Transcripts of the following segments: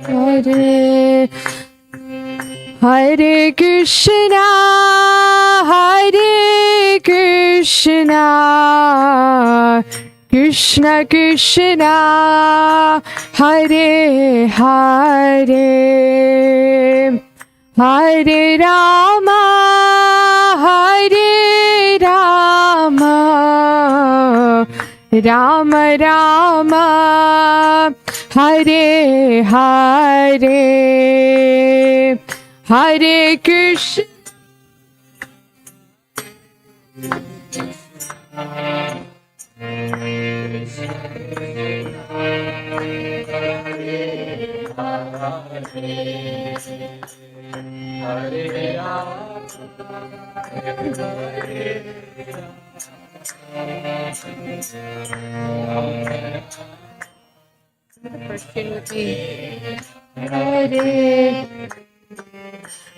Hare Hare Krishna, Hare Krishna, Krishna Krishna, Hare Hare, Hare Rama, Hare Rama, Rama Rama, Hare Hare, Hare Krishna.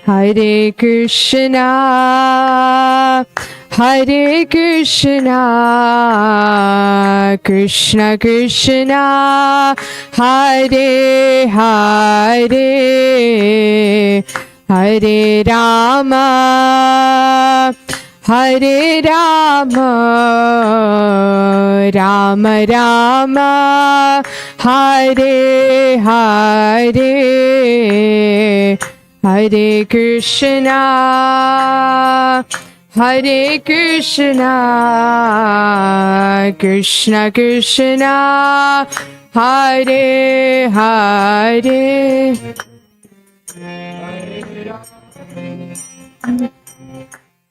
Hare Krishna, Hare Krishna, Krishna Krishna, Hare Hare, Hare Rama, Hare Rama, Rama Rama, Hare Hare, Hare Krishna, Hare Krishna, Krishna Krishna, Hare Hare,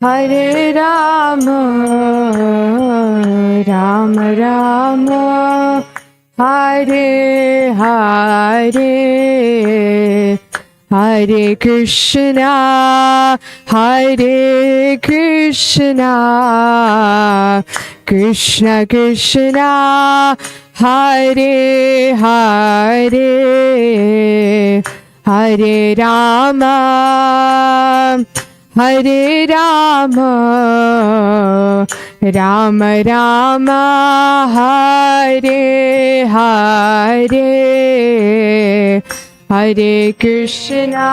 Hare Rama, Rama Rama, Hare Hare, Hare Krishna, Hare Krishna, Krishna Krishna, Hare Hare, Hare Rama, Hare Rama, Rama Rama, Hare Hare, Hare Krishna,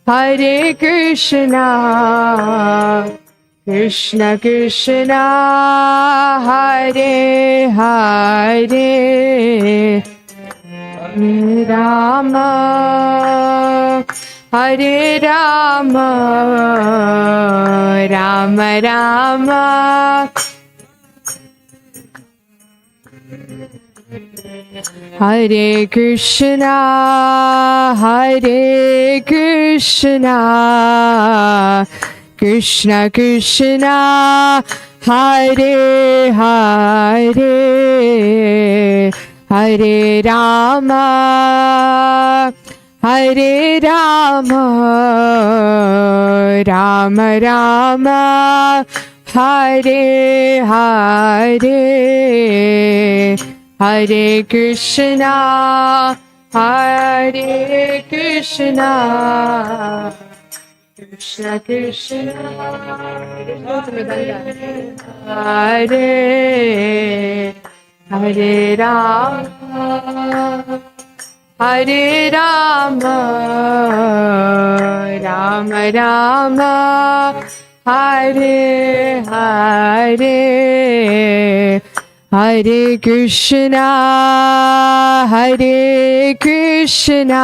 Hare Krishna, Krishna Krishna, Hare Hare, Hare Rama, Hare Rama, Rama Rama, Hare Krishna, Hare Krishna, Krishna Krishna, Hare Hare, Hare Rama, Hare Rama, Rama Rama, Hare Hare, Hare Krishna, Hare Krishna, Krishna Krishna, Hare Hare Rama, Hare Rama, Rama Rama, Hare Hare, Hare Krishna, Hare Krishna,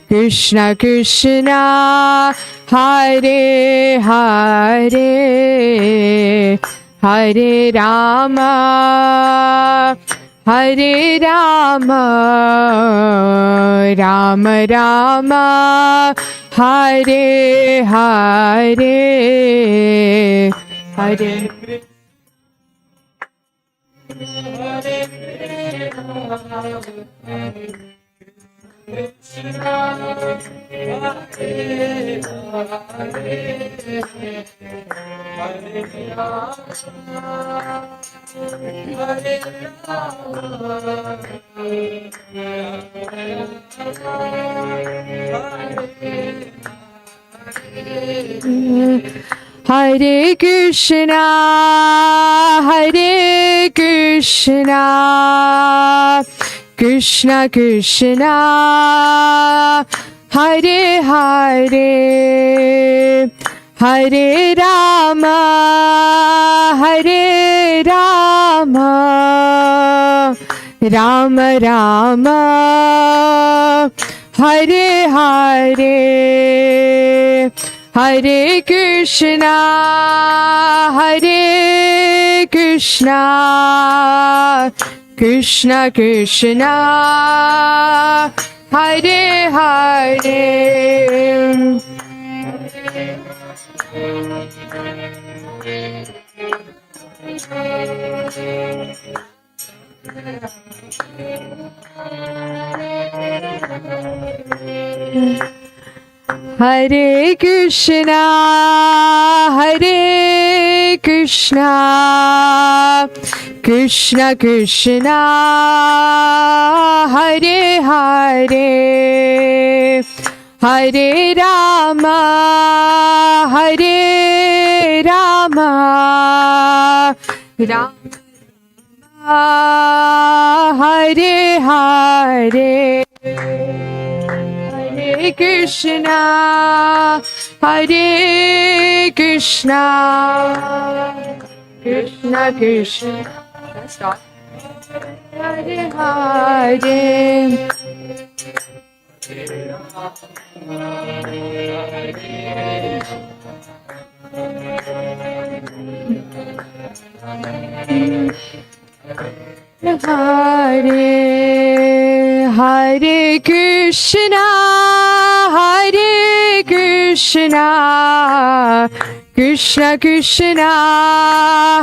Krishna Krishna, Hare Hare, Hare Rama, Hare Rama, Rama Rama, Hare Hare, Hare Hare Krishna, Hare Krishna, Krishna Krishna, Hare Hare, Hare Rama, Hare Rama, Rama Rama, Hare Hare, Hare Krishna, Hare Krishna, Krishna Krishna, Hare Hare. Hare Krishna, Hare Krishna, Krishna Krishna, Hare Hare, Hare Rama, Hare Rama, Rama Hare Hare, Hare Krishna, Hare Krishna, Krishna Krishna, stop. Hare Hare, Hare Hare Krishna, Hare Krishna, Krishna Krishna,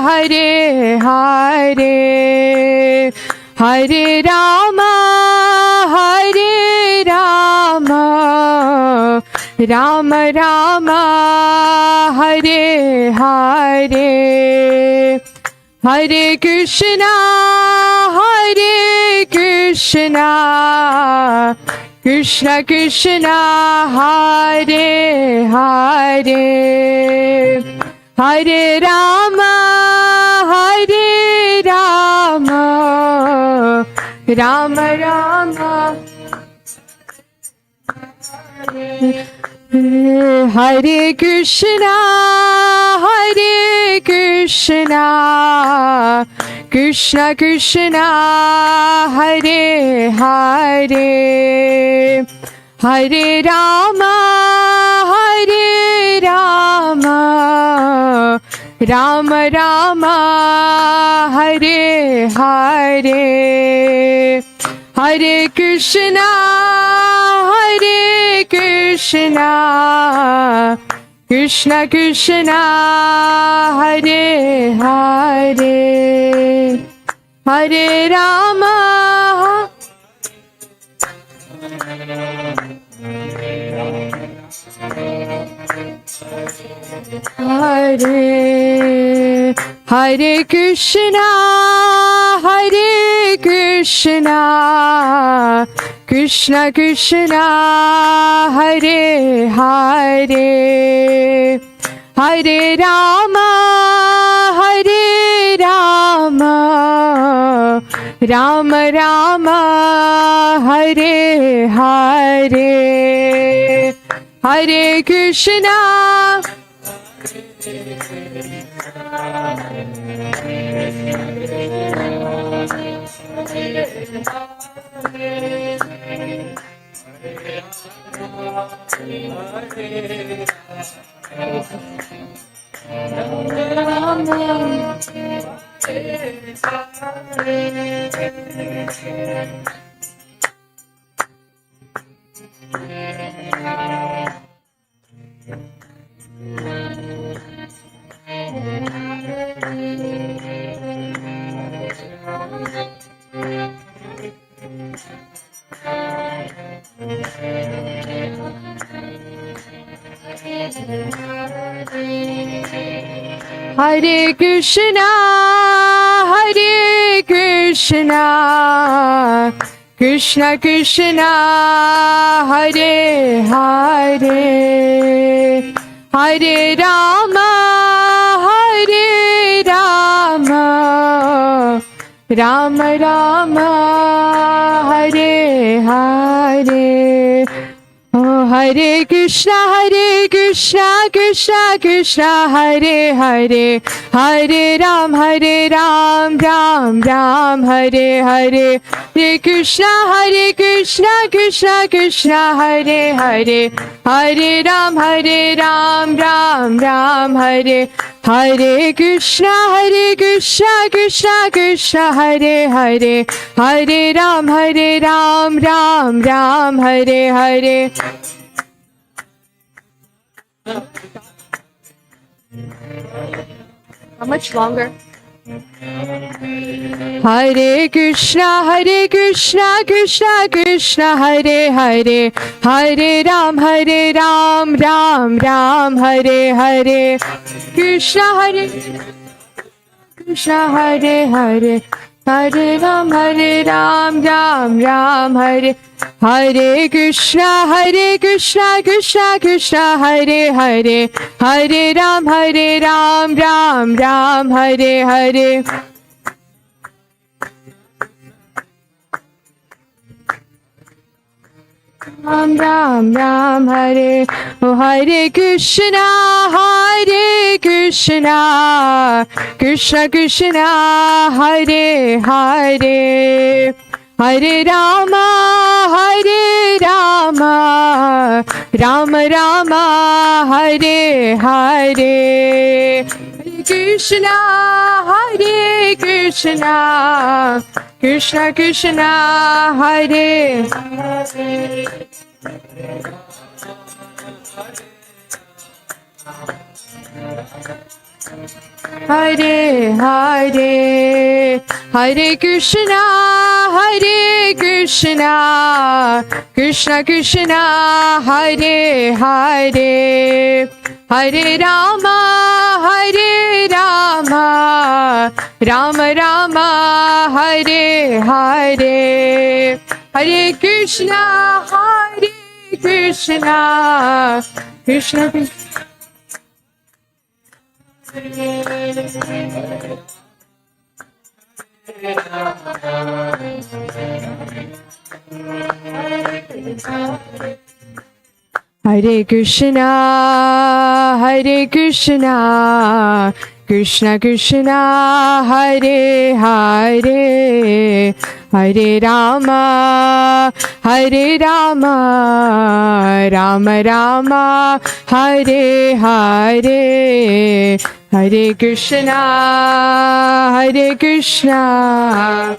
Hare Hare, Hare Rama, Hare Rama, Rama Rama, Hare Hare, Hare Krishna, Hare Krishna, Krishna Krishna, Hare Hare, Hare Rama, Hare Rama, Rama Rama, Hare Krishna, Hare Krishna, Krishna Krishna, Hare Hare, Hare Rama, Hare Rama, Rama Rama, Hare Hare, Hare Krishna, Hare Krishna, Krishna Krishna, Hare Hare, Hare Rama, Hare Hare Krishna, Hare Krishna, Krishna Krishna, Hare Hare, Hare Rama, Hare Rama, Rama Rama, Hare Hare, Hare Krishna, Hare Krishna, Hare Krishna, Krishna Krishna, Hare Hare, Hare Rama, Hare Rama, Ram Rama Hare Hare. Oh, Hare Krishna Krishna Krishna Hare Hare, Hare Ram Ram Ram Hare Hare. Hare Krishna Krishna Krishna Hare Hare, Hare Ram Ram Ram Hare. Hare Krishna Krishna Krishna Hare Hare, Hare Ram Ram Hare Hare. How much longer? Hare Krishna Krishna Krishna Hare Hare, Hare Ram Ram Hare Hare. Krishna Krishna Hare Hare, Hare Ram Ram Hare. Hare Krishna Krishna Krishna Hare Hare, Hare Ram Ram Hare Hare. Ram Hare. Oh, Hare Krishna Krishna Krishna Hare Hare, Hare Rama Rama Rama Hare Hare. Hare Krishna Krishna Krishna Hare Hare. Hare Hare. Hare Krishna Krishna Krishna Hare Hare, Hare Rama Rama Rama Hare Hare. Hare Krishna Krishna Krishna. Hare Krishna Krishna Krishna Hare Hare, Hare Rama Rama Rama Hare Hare. Hare Krishna Krishna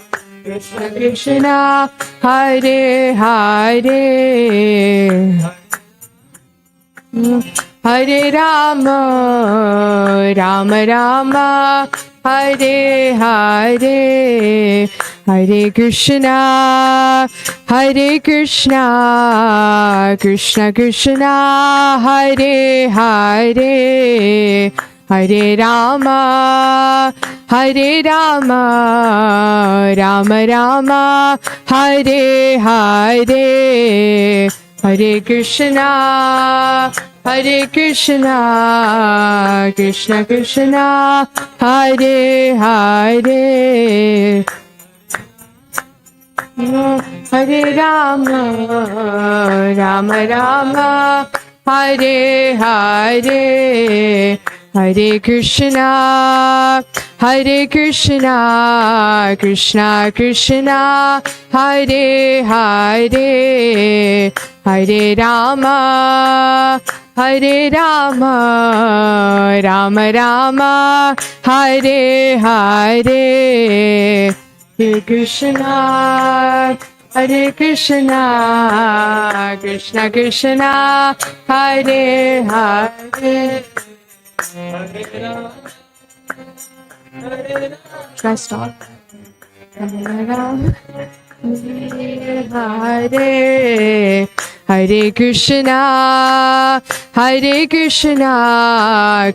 Krishna Hare Hare, Hare Rama Rama Hare Hare. Hare Krishna Krishna Krishna Hare Hare, Hare Rama Rama Rama Hare Hare. Hare Krishna Krishna Krishna Hare Hare. Hare Rama Rama Hare Hare. Hare Krishna Krishna Krishna Hare Hare. Hare Rama Rama Rama Hare Hare. Hare Krishna Krishna Krishna Hare Hare. Should I stop? Hare Hare. Hare Krishna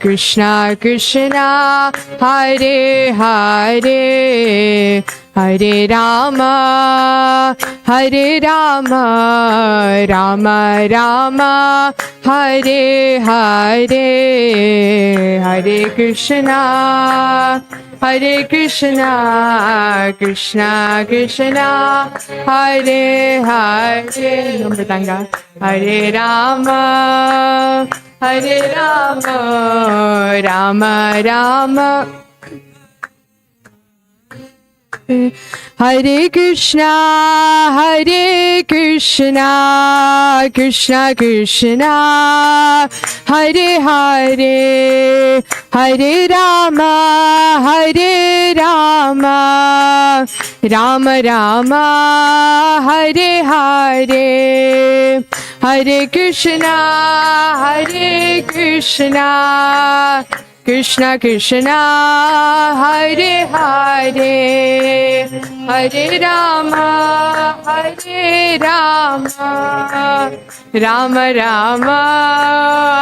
Krishna Krishna Hare Hare. Hare Rama Rama Rama Hare Hare. Hare Krishna Hare Krishna, Krishna Krishna, Hare Hare, Mridanga, Hare Rama, Hare Rama, Rama Rama. Hare Krishna, Krishna Krishna, Hare Hare, Hare Rama, Rama Rama, Hare Hare. Hare Krishna, Krishna Krishna, Hare Hare, Hare Rama, Rama Rama,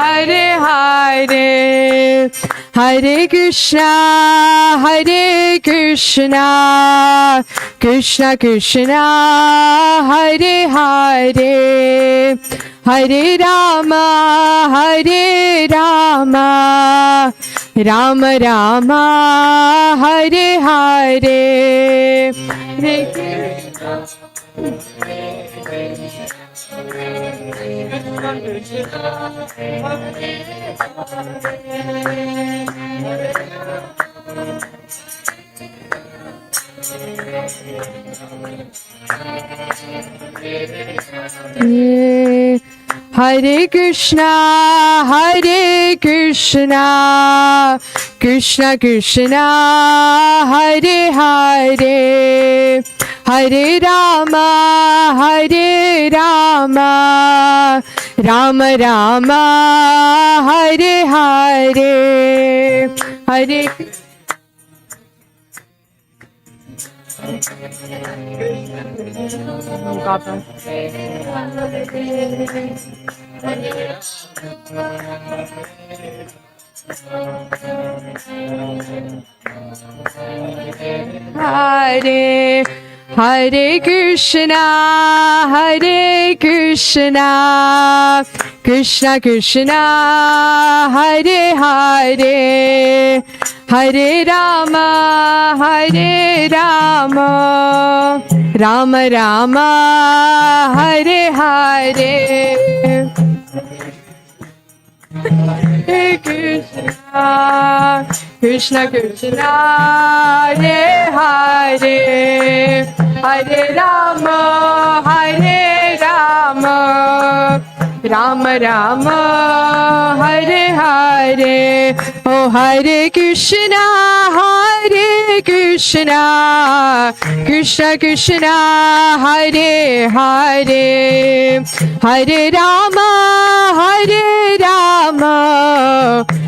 Hare Hare. Hare Krishna, Krishna Krishna, Hare Hare, Hare Rama, Rama Rama, Hare Hare. Hare Hare Krishna, Krishna Krishna, Hare Hare, Hare Rama, Rama Rama, Hare Hare. Hare Hare Krishna, Krishna Krishna, Hare Hare, Hare Rama, Rama Rama, Hare Hare. Hare Krishna, Krishna Krishna, Hare Hare, Hare Rama, Rama Rama, Hare Hare. Oh Hare Krishna, Krishna Krishna, Hare Hare, Hare Rama,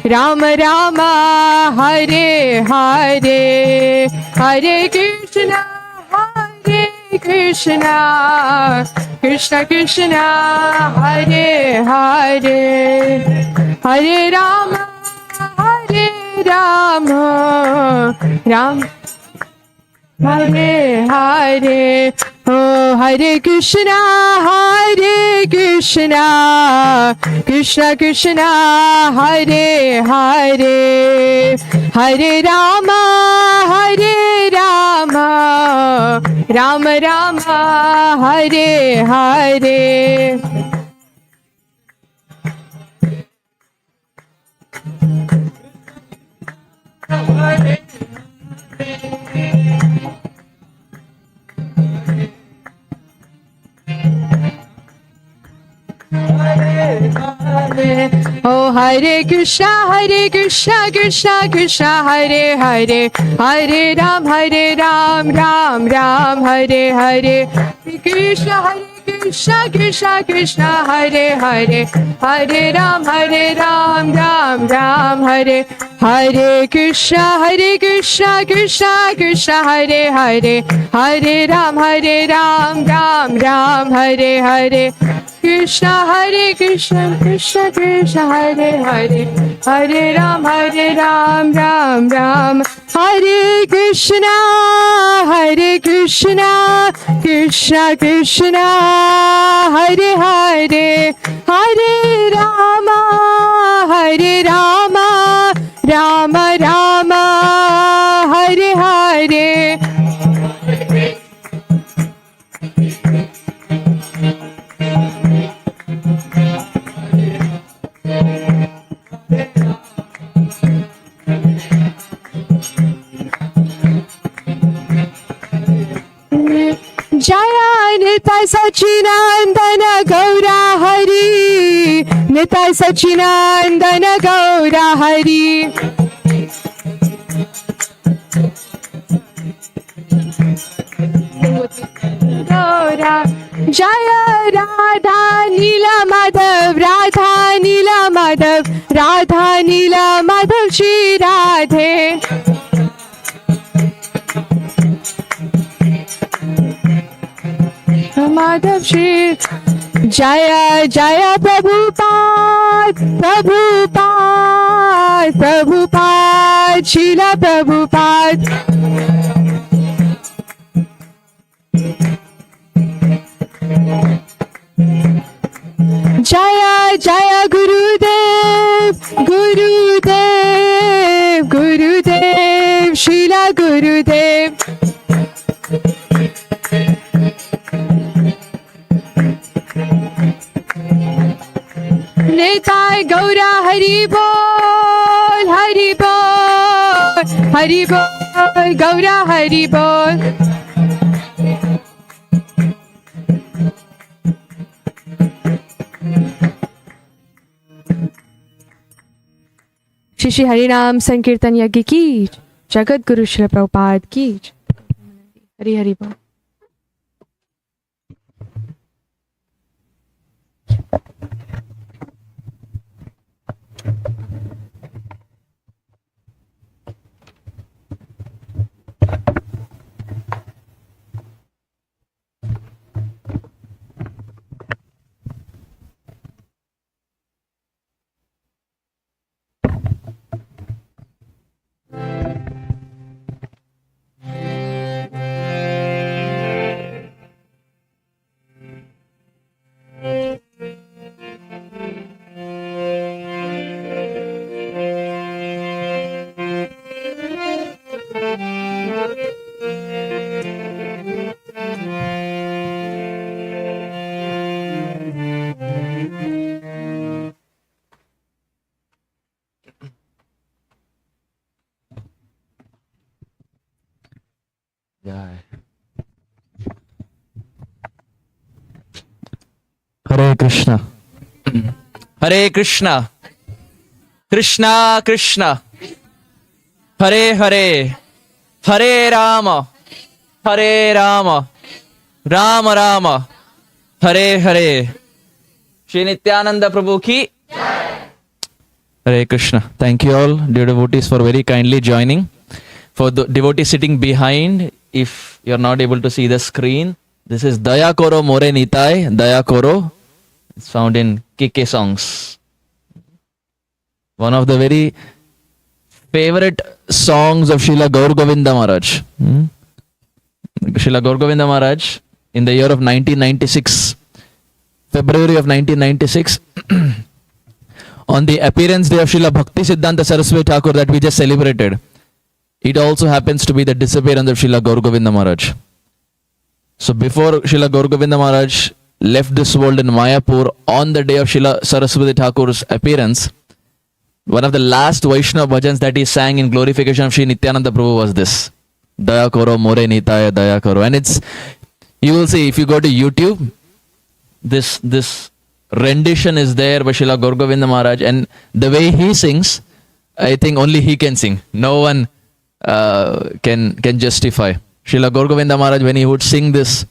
Rama Rama, Hare Hare. Hare Krishna, Krishna Krishna, Hare Hare, Hare Rama, Rama Hare Hare. Oh Hare Krishna, Krishna Krishna, Hare Hare, Hare Rama, Rama Rama, Hare Hare. Oh Hare Krishna, Krishna Krishna, Hare Hare, Hare Ram, Ram Ram, Hare Hare. Krishna, Krishna Krishna, Hare Hare, Hare Ram, Ram Ram, Hare Hare. Krishna, Krishna Krishna, Hare Hare, Hare Ram, Ram Ram, Hare Hare. Krishna, Krishna Krishna, Hare Hare, Hare Ram, Ram Ram, Hare Krishna, Krishna Krishna, Hare Hare, Hare Rama, Rama Rama, Hare Jaya Nitai Sachinandana Gaura Hari, Nitai Sachinandana Gaura Hari. Gaura Jaya Rādhā Nila Madhav, Rādhā Nila Madhav, Rādhā Nila Madhav Shri Radhe. Madhav Shri Jaya Jaya Prabhupada, Prabhupada, Prabhupada, Srila Prabhupada. Jaya Jaya Gurudev, Gurudev, Gurudev, Srila Gurudev. Nitai Gaura Hari Bol, Hari Bol, Hari Bol, Gaura Hari Bol. Shri Shri Harinam Sankirtan Yagya ki, Jagat Guru Srila Prabhupada ki. Hari Hari Bol. Hare Krishna. Hare Krishna. Krishna Krishna. Hare Hare. Hare Rama. Hare Rama. Rama Rama. Hare Hare. Shri Nityananda Prabhu ki. Hare Krishna. Thank you all, dear devotees, for very kindly joining. For the devotees sitting behind, if you are not able to see the screen, this is Daya Koro More Nitai. Daya Koro. It's found in KK songs. One of the very favorite songs of Srila Gaur Govinda Maharaj. Srila Gaur Govinda Maharaj, in the year of 1996, February of 1996, on the appearance day of Srila Bhakti Siddhanta Saraswati Thakur that we just celebrated, it also happens to be the disappearance of Srila Gaur Govinda Maharaj. So before Srila Gaur Govinda Maharaj left this world in Mayapur on the day of Srila Saraswati Thakur's appearance, one of the last Vaishnava bhajans that he sang in glorification of Sri Nityananda Prabhu was this. Daya Koro More Nitaya Daya Koro. And it's, you will see if you go to YouTube, this rendition is there by Srila Gaur Govinda Maharaj, and the way he sings, I think only he can sing. No one can justify. Srila Gaur Govinda Maharaj, when he would sing this,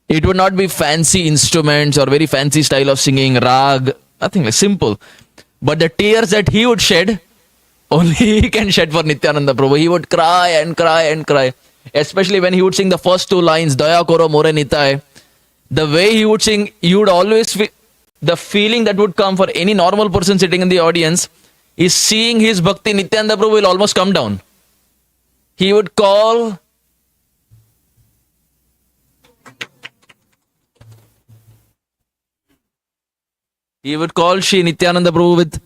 it would not be fancy instruments or very fancy style of singing, rag, nothing, like simple. But the tears that he would shed, only he can shed for Nityananda Prabhu. He would cry and cry and cry. Especially when he would sing the first two lines, Daya Koro More Nitai. The way he would sing, you would always feel the feeling that would come for any normal person sitting in the audience is seeing his bhakti. Nityananda Prabhu will almost come down. He would call Shri Nityananda Prabhu with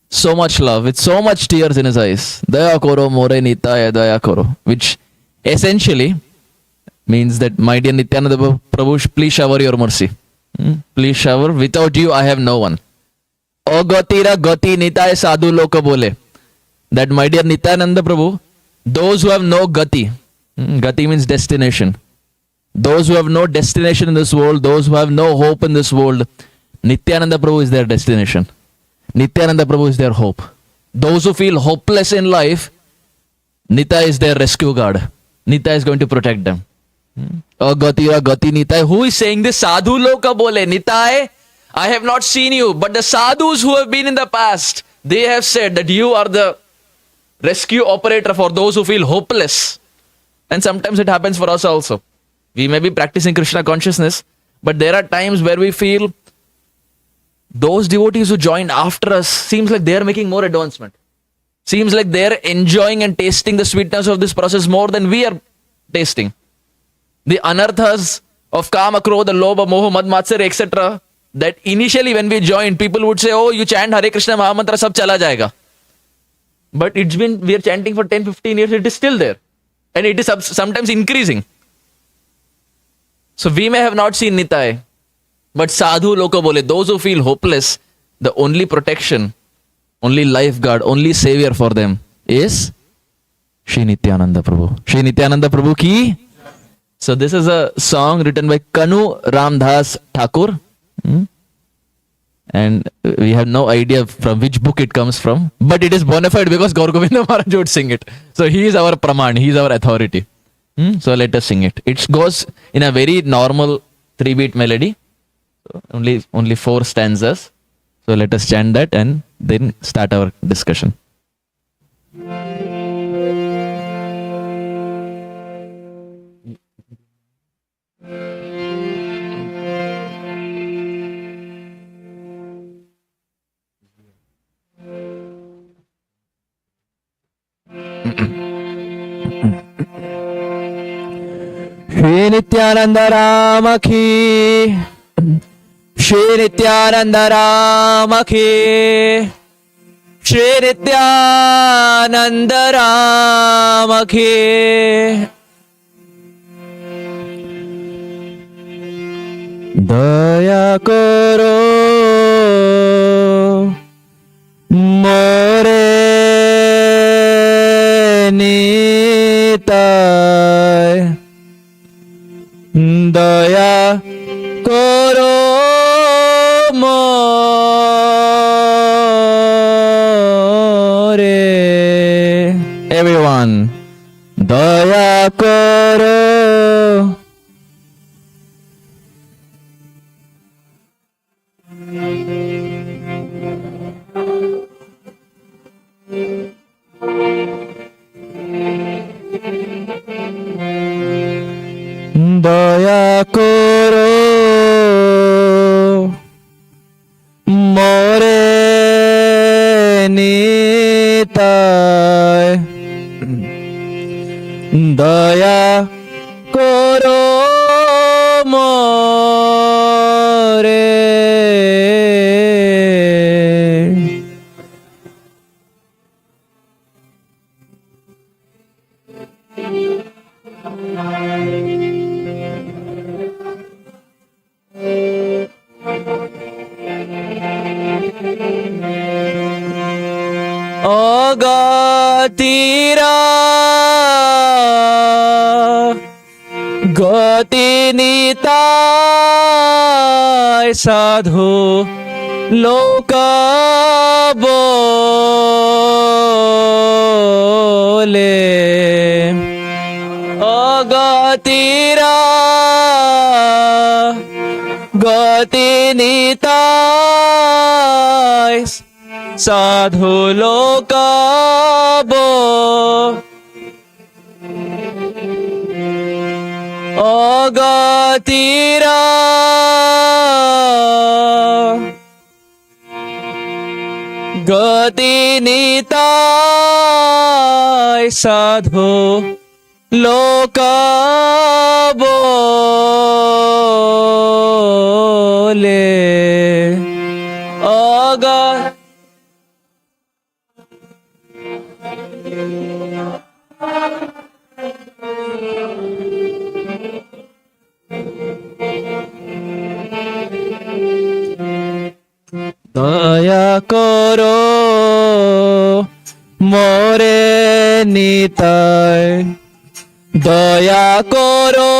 so much love, with so much tears in his eyes. Daya Koro More Nitaya Daya Koro. Which essentially means that, my dear Nityananda Prabhu, please shower your mercy. Please shower. Without you, I have no one. O Gatira Gati Nitaya Sadhu Loka Bole. That, my dear Nityananda Prabhu, those who have no Gati, Gati means destination. Those who have no destination in this world, those who have no hope in this world, Nityananda Prabhu is their destination. Nityananda Prabhu is their hope. Those who feel hopeless in life, Nita is their rescue guard. Nita is going to protect them. Agatira Gati Nitai. Who is saying this? Sadhu Loka Bole. Nitai, I have not seen you, but the sadhus who have been in the past, they have said that you are the rescue operator for those who feel hopeless. And sometimes it happens for us also. We may be practicing Krishna consciousness, but there are times where we feel those devotees who joined after us seems like they are making more advancement. Seems like they are enjoying and tasting the sweetness of this process more than we are tasting. The anarthas of kama, krodha, lobha, moha, mad, matsarya, etc. that initially when we joined, people would say, oh, you chant Hare Krishna Mahamantra, sab chala jayega. But we are chanting for 10-15 years, it is still there. And it is sometimes increasing. So we may have not seen Nitai, but sadhu loka bole, those who feel hopeless, the only protection, only lifeguard, only savior for them is Shri Nityananda Prabhu. Shri Nityananda Prabhu ki. So this is a song written by Kanu Ramdas Thakur. And we have no idea from which book it comes from. But it is bona fide because Govinda Maharaj would sing it. So he is our Praman, he is our authority. So let us sing it. It goes in a very normal 3-beat melody. So only 4 stanzas. So let us chant that and then start our discussion. Shri Nityananda Rama ki, Shri Nityananda Rama ki, Shri Nityananda Rama ki. Daya karo more Nitai. Daya karo more. Everyone, daya karo. Daya karo more Nitai. Daya karo more. Agatira Gati Nitai Sadhu Loka Bole. Agatira Gati Nitai Sadhu Loka Bo. Agatira Gati Nitai Sadhu Loka Bole. Agatira Daya karo more Nitai. Daya karo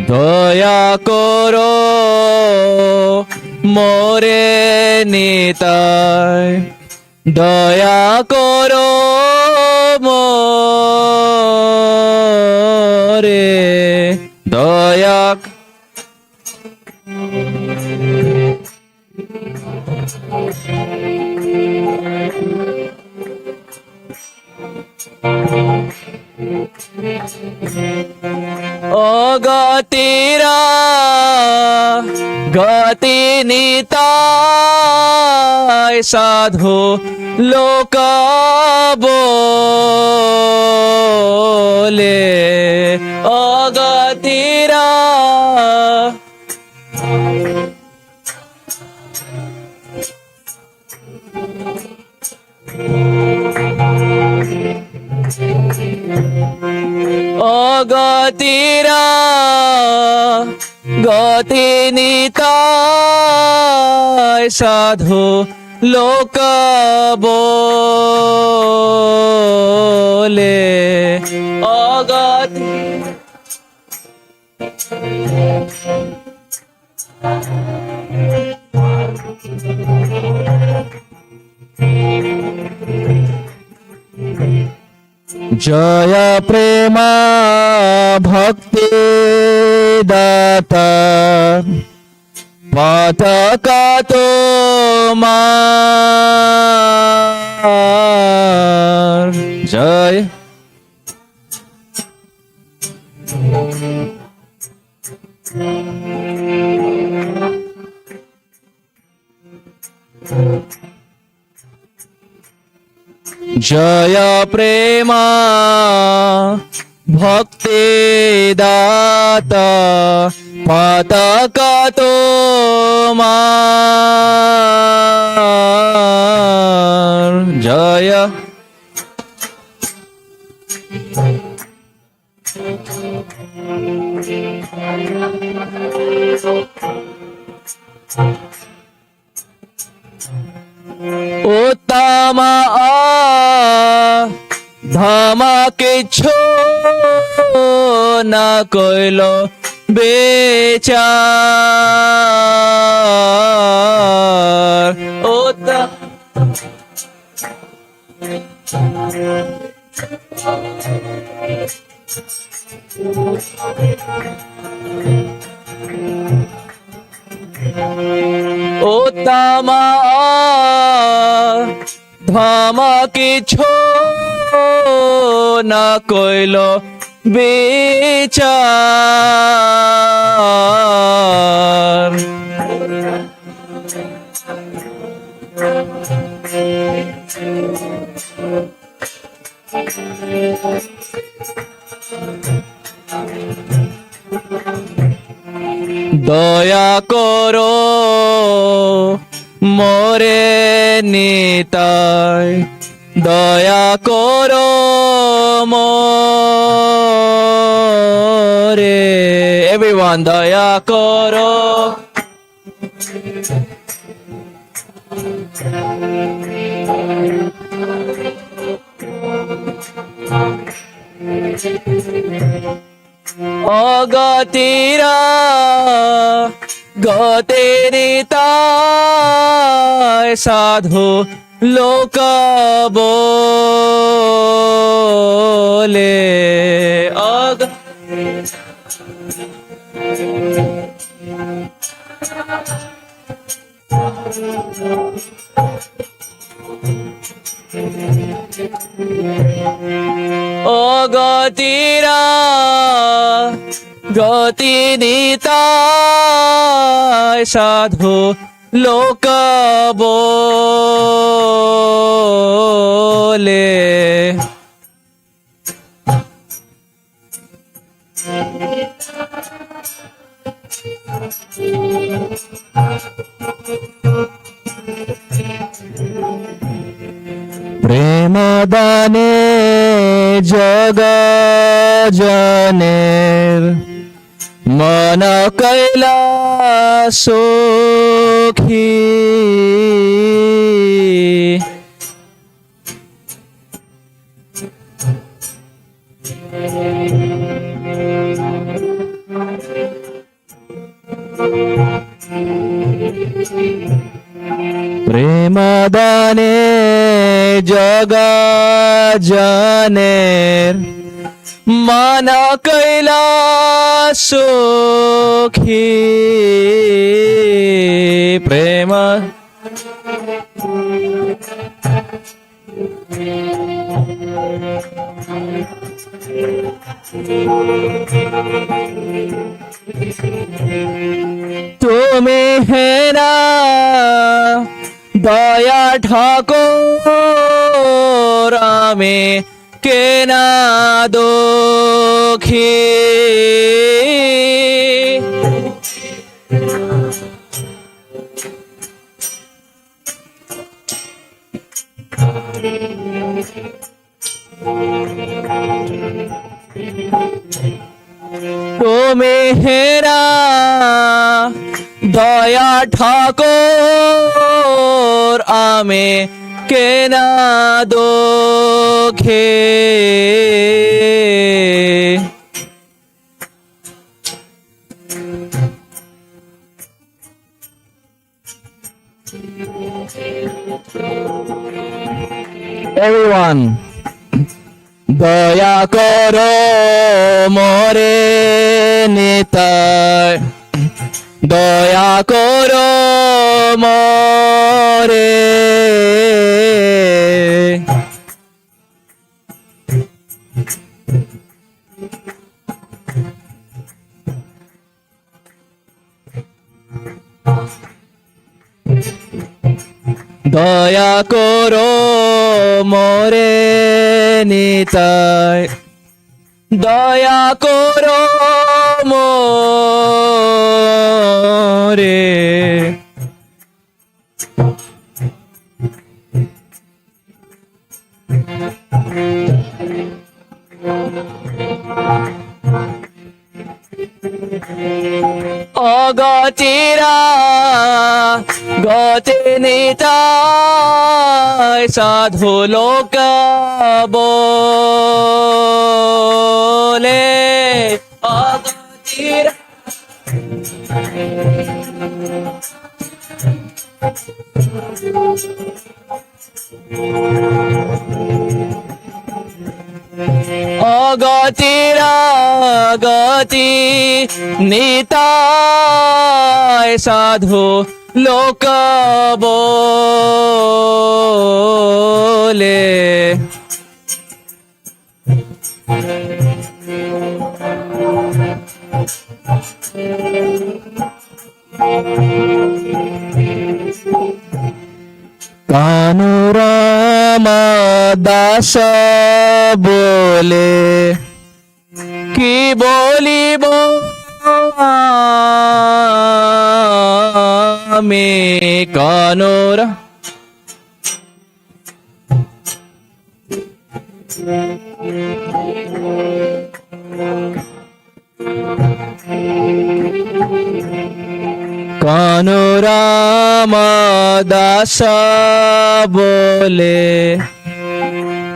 দয়া করো মোরে নিতাই, দয়া করো মোরে, দয়া অগতিরা গতি নিতাই সাধু লোক বলে, অগতিরা অগতিরা গতি নিতাই সাধু লোক বলে, অগতি জয় প্রেমা ভক্তি দাতা পতাকা তোমার, জয় জয় প্রেমা ভক্তি দাতা পতাকা তোমার, জয় উত্তমা ধামা কিছু না কইল বেচার, উত্তমা ধামা কিছু না কইল বিচার, দয়া করো মোরে নিতাই, দয়া করো মোরে, everyone দয়া করো, অগতিরা গতি নিতাই সাধু লোক বলে, অগতিরা গতি নিতাই সাধু লোক বলে, প্রেম দানে জগ জনের মন কৈলা সখী প্রেমদানে জগজনের মান কৈলাস সখী প্রেম তুমি হেরা দয়া ঠাকুর আমি কেনা দোখী তুমি হেরা দয়া ঠাকুর আমি কেনা দোখে Everyone, দয়া করো মোরে নিতাই দয়া করো মোরে দয়া করো মোরে নিতাই দয়া করো মোরে অগতিরা গতি নিতাই সাধু লোক বলে অগতিরা অগতিরা গতি নিতাই সাধু লোক বলে কানুরামা দাস বলে কি বলিব আমি কানুরা কানুরামা দাস বলে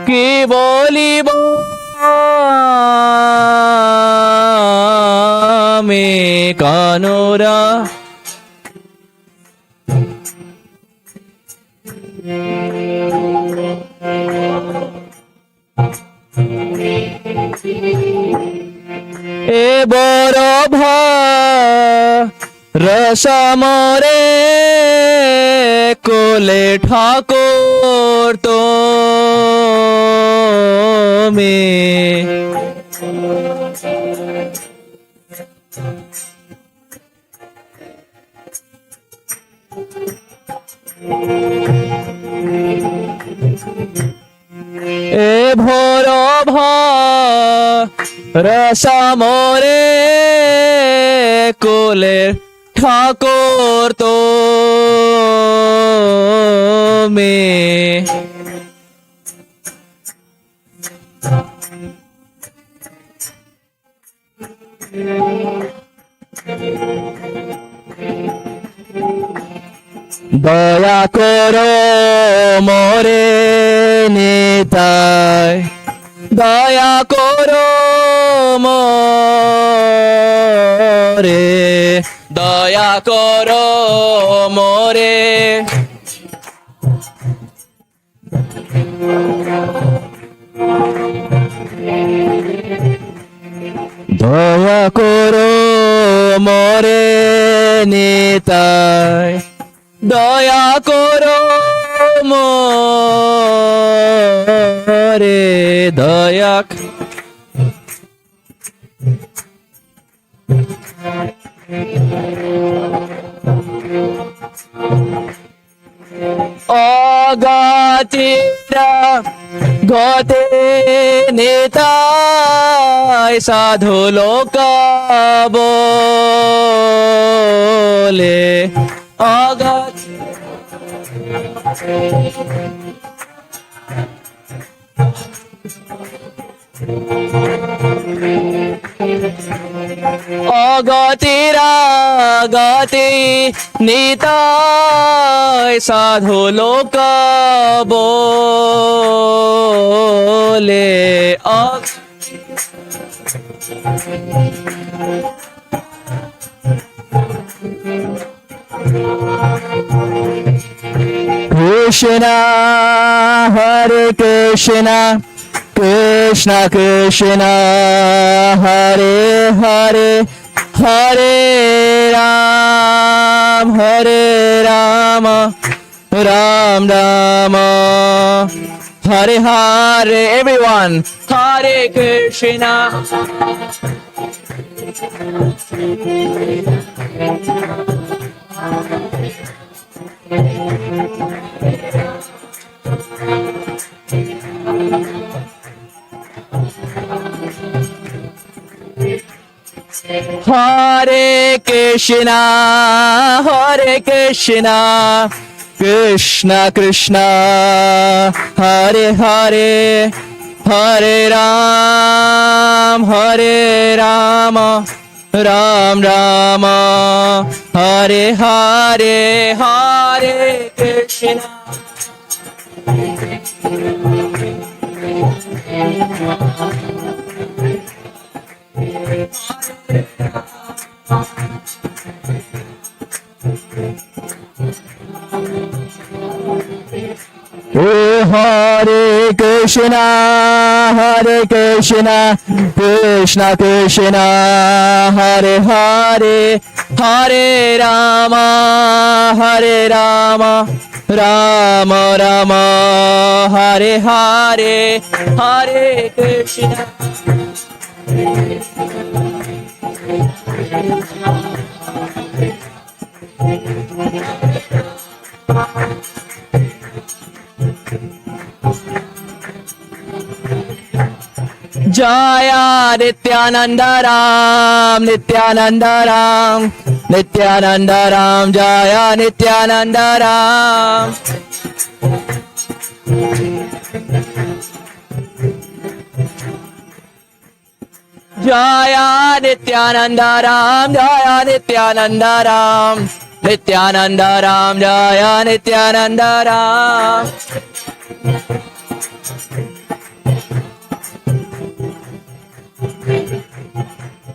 কি বলিব আমি কানুরা এ বড় রসমরে কোলে ঠাকুর তো মে এ ভোর রসমরে কোলে ঠাকুর তো মে দয়া করো মোরে নিতাই, দয়া করো মোরে, দয়া করো মোরে। দয়া করো মোরে নিতাই, দয়া করো মোরে, দয়া। অগতিরা গতে নিতাই সাধু লোক বলে, অগত অগতিরা গতি নিতাই সাধু লোক বলে, Krishna Hare Krishna Krishna Krishna Hare Hare Hare Ram Hare Rama Ram Rama Hare Hare. Everyone, Hare Krishna Hare Krishna Hare Krishna Krishna Krishna Hare Hare Hare Ram Hare Rama Ram Rama Hare Hare Hare Krishna Oh Hare Krishna Hare Krishna Krishna Krishna Hare Hare Hare Rama Hare Rama Rama Rama Hare Hare Hare Krishna Jaya Nityananda Ram Nityananda Ram Nityananda Ram Jaya Nityananda Ram Jaya Nityananda Ram Jaya Nityananda Ram Nityananda Ram Jaya Nityananda Ram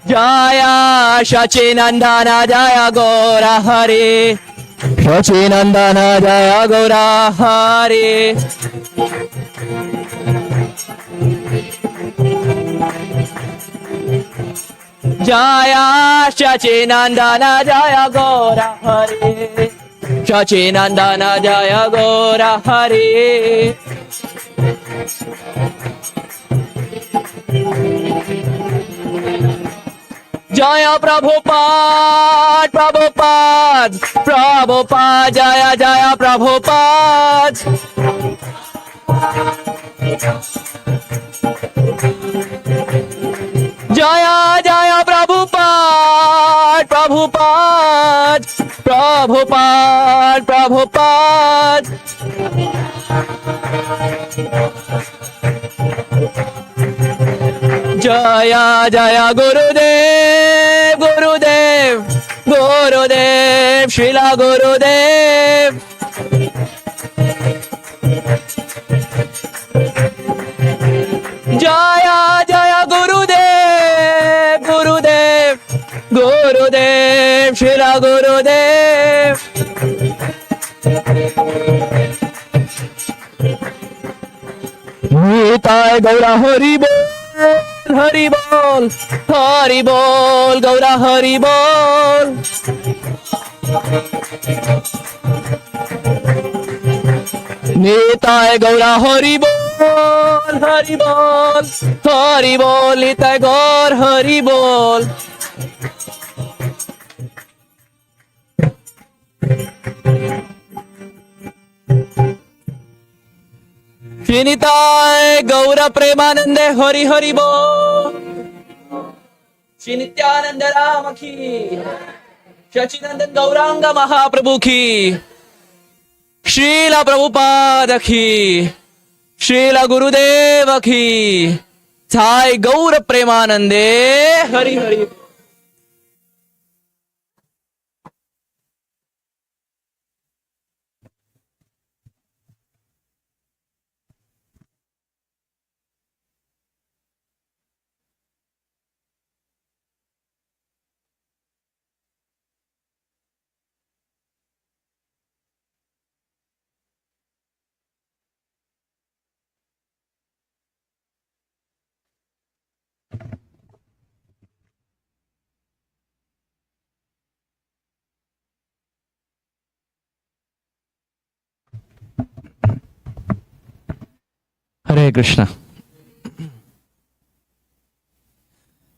Jaya Shachinandana Jaya Gora Hari Shachinandana Jaya Gora Hari Jaya Shachinandana Jaya Gora Hari Shachinandana Jaya Gora Hari Jaya Prabhupada Prabhupada Prabhupada Jaya Jaya Prabhupada Jaya Jaya Prabhupada Prabhupada Prabhupada Prabhupada Jaya Jaya Gurudev Gurudev Gurudev Srila Gurudev Jaya जय गुरुदेव गुरुदेव गुरुदेव शिला गुरुदेव निताय गौरा हरि बोल हरि बोल हरि बोल गौरा हरि बोल निताय गौरा हरि बोल हरि बोल हरि बोल निताय गौर हरि बोल श्रीनिताय गौर प्रेमानंदे हरि हरि बोल श्री नित्यानंद राम की सच्चिदानंद गौरांग महाप्रभु की श्रीला प्रभुपाद की श्रीला गुरुदेव की साई गौर प्रेमानंदे Hari Hari Hare Krishna.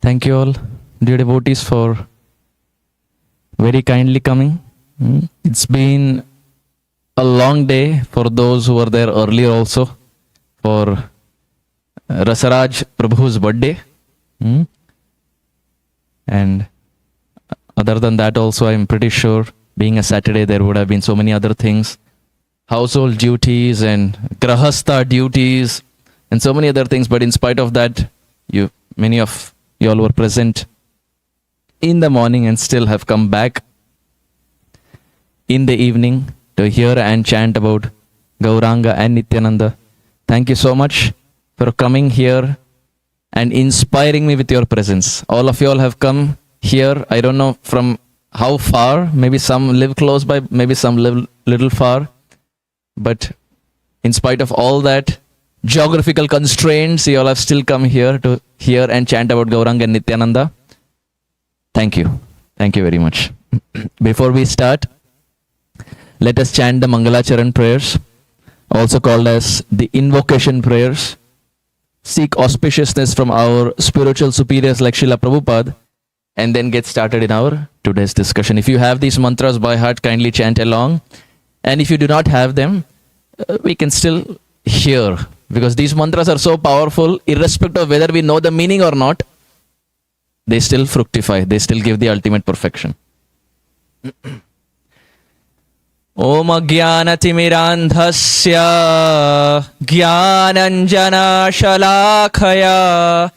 Thank you all, dear devotees, for very kindly coming. It's been a long day for those who were there earlier also for Rasaraj Prabhu's birthday. And other than that also, I'm pretty sure being a Saturday, there would have been so many other things, household duties and grahastha duties and so many other things. But in spite of that, many of you all were present in the morning and still have come back in the evening to hear and chant about Gauranga and Nityananda. Thank you so much for coming here and inspiring me with your presence. All of you all have come here. I don't know from how far. Maybe some live close by, maybe some live little far. But in spite of all that geographical constraints, you all have still come here to hear and chant about Gauranga and Nityananda. Thank you. Thank you very much. Before we start, let us chant the Mangalacharan prayers, also called as the invocation prayers. Seek auspiciousness from our spiritual superiors like Srila Prabhupada, and then get started in our today's discussion. If you have these mantras by heart, kindly chant along. And if you do not have them, we can still hear, because these mantras are so powerful, irrespective of whether we know the meaning or not, they still fructify, they still give the ultimate perfection. Om Jnanatimirandhasya Jnananjana Shalakaya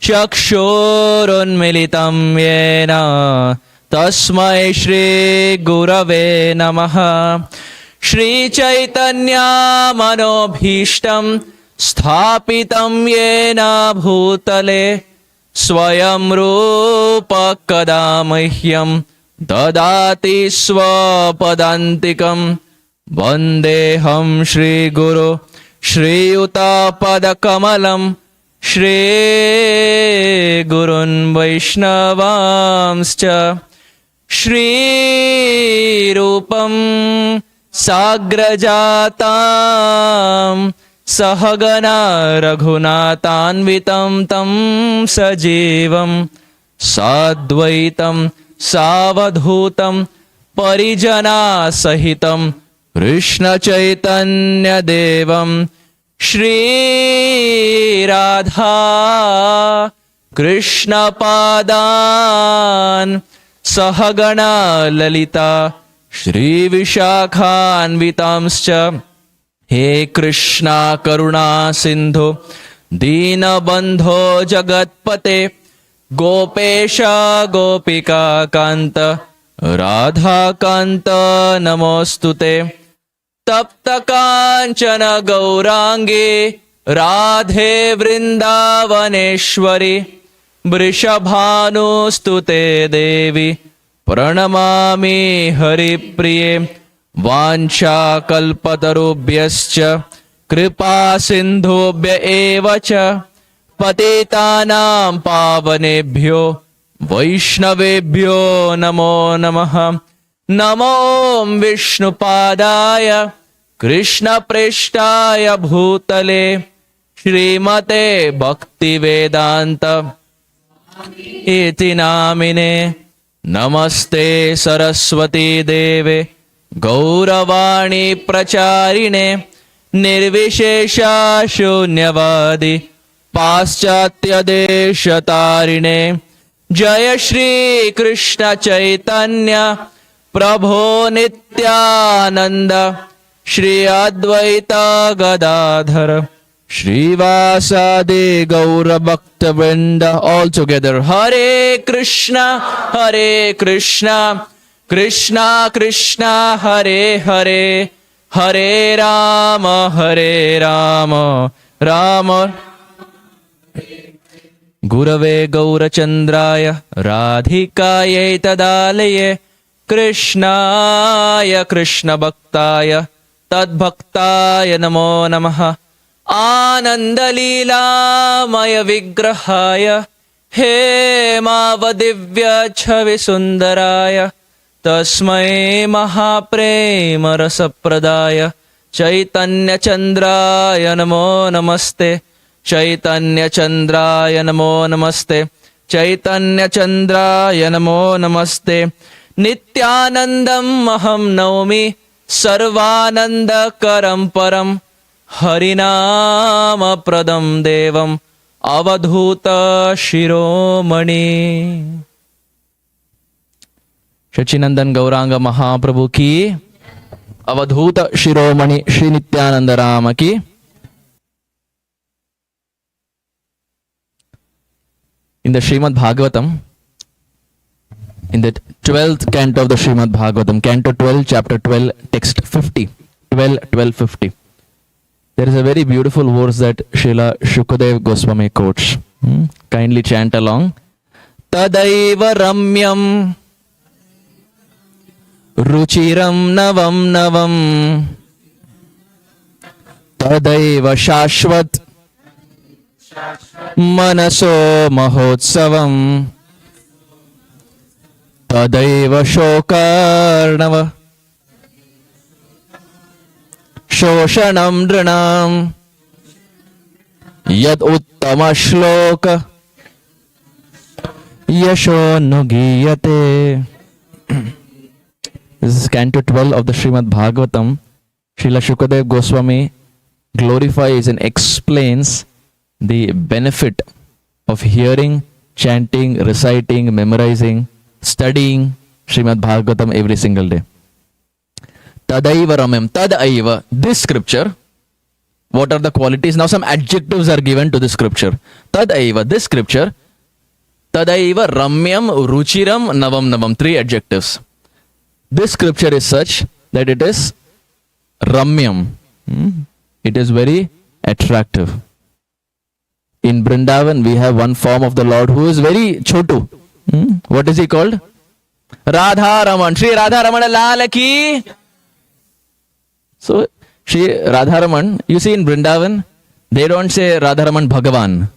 Chakshurunmilitam Yena Tasmai Shri Gurave Namaha. Shri Chaitanya Manobhishtam Sthapitam Yena Bhutale Swayam Rupa Kadamahyam Dadati Swapadantikam Vandeham Shri Guru Shri Yuta Padakamalam Shri Gurun Vaishnavamscha Shri Rupam Sagrajatam Sahagana Raghunatanvitam Tam Sajivam Sadvaitam Savadhutam Parijana Sahitam Krishna Chaitanya Devam Shri Rādhā Krishna Padan Sahagana Lalita Shri Vishakhanvitamscha. He Krishna Karuna Sindhu Dina Bandho Jagatpate Gopesha Gopika Kanta Radha Kanta Namostute Tapta Kanchana Gaurangi Radhe वृन्दावनेश्वरि वृषभानुस्तु ते देवी प्रणमामि हरिप्रिये वाञ्छाकल्पतरुभ्यश्च कृपा सिन्धुभ्य एव च पतितानां पावनेभ्यो वैष्णवेभ्यो नमो नमः। नमो विष्णुपादाय कृष्णप्रेष्ठाय भूतले श्रीमते भक्तिवेदान्त इति नामिने। नमस्ते सरस्वती देवे गौरवाणी प्रचारिणे निर्विशेषा शून्यवादी पाश्चात्यदेशतारिणे। जय श्री कृष्ण चैतन्य प्रभो नित्यानंद श्री अद्वैत गदाधर श्रीवासादि गौर भक्तवृंद। ऑल टुगेदर हरे कृष्णा कृष्णा कृष्णा हरे हरे, हरे राम राम गुरवे गौरचन्द्राय राधिकायै तदालये कृष्णाय कृष्णभक्ताय तद्भक्ताय नमो नमः। आनन्दलीलामय विग्रहाय हेमावदिव्यच्छविसुन्दराय तस्मै महाप्रेमरसप्रदाय चैतन्यचन्द्राय नमो नमस्ते, चैतन्यचन्द्राय नमो नमस्ते, चैतन्यचन्द्राय नमो नमस्ते। नित्यानन्दम् अहं नौमि सर्वानन्दकरं परं हरिनामप्रदं देवम् अवधूत शिरोमणि। शचिनंदन गौरांग महाप्रभु की, अवधूत शिरोमणि श्री नित्यानंद राम की। In the Srimad Bhagavatam, in the 12th canto of the Srimad Bhagavatam, canto 12, chapter 12, text 50, 12:50. There is a very beautiful verse that Srila Shukadev Goswami quotes. Kindly chant along. Tadaiva ramyam ruchiram navam navam tadaiva shashvat manaso mahotsavam tadaiva shokarnava shoshanam drinam yad uttama shloka yasho nugiyate. This is canto 12 of the Srimad Bhagavatam. Srila Shukadev Goswami glorifies and explains the benefit of hearing, chanting, reciting, memorizing, studying Srimad Bhagavatam every single day. Tadaiva ramyam, tadaiva, this scripture, what are the qualities? Now some adjectives are given to this scripture. Tadaiva, this scripture, tadaiva ramyam ruchiram navam navam, 3 adjectives. This scripture is such that it is ramyam. It is very attractive. In Vrindavan, we have one form of the Lord who is very chotu. What is he called? Rādhā Raman. Shri Rādhā Raman Lal ki. So, Shri Rādhā Raman, you see in Vrindavan, they don't say Rādhā Raman Bhagavan.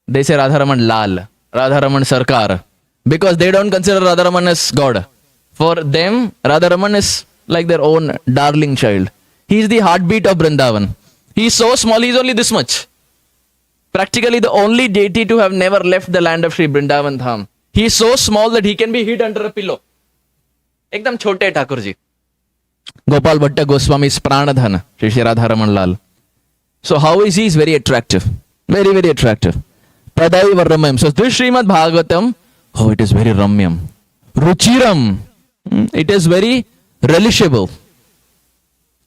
They say Rādhā Raman Lal, Rādhā Raman Sarkar. Because they don't consider Rādhā Raman as God. For them, Rādhā Raman is like their own darling child. He is the heartbeat of Vrindavan. He is so small, he is only this much. Practically the only deity to have never left the land of Sri Vrindavan Dham. He is so small that he can be hid under a pillow. Ekdam chote Thakur ji. Gopal Bhatta Goswami's Pranadhana, Shri Rādhā Raman Lal. So how is he? He is very attractive. Very, very attractive. Tadaiva ramyam. So this Srimad Bhagavatam, oh, it is very ramyam. Ruchiram. It is very relishable.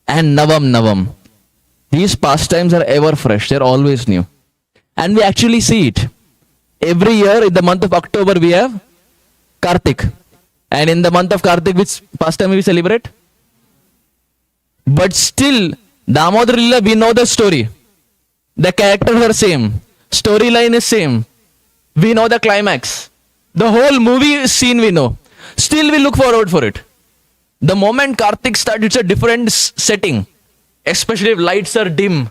And navam navam. These pastimes are ever fresh. They are always new. And we actually see it. Every year in the month of October we have Kartik. And in the month of Kartik, which pastime we celebrate? But still, Damodar Lila, we know the story. The characters are same. Storyline is same. We know the climax. The whole movie scene we know. Still we look forward for it. The moment Kartik starts, it's a different setting. Especially if lights are dim.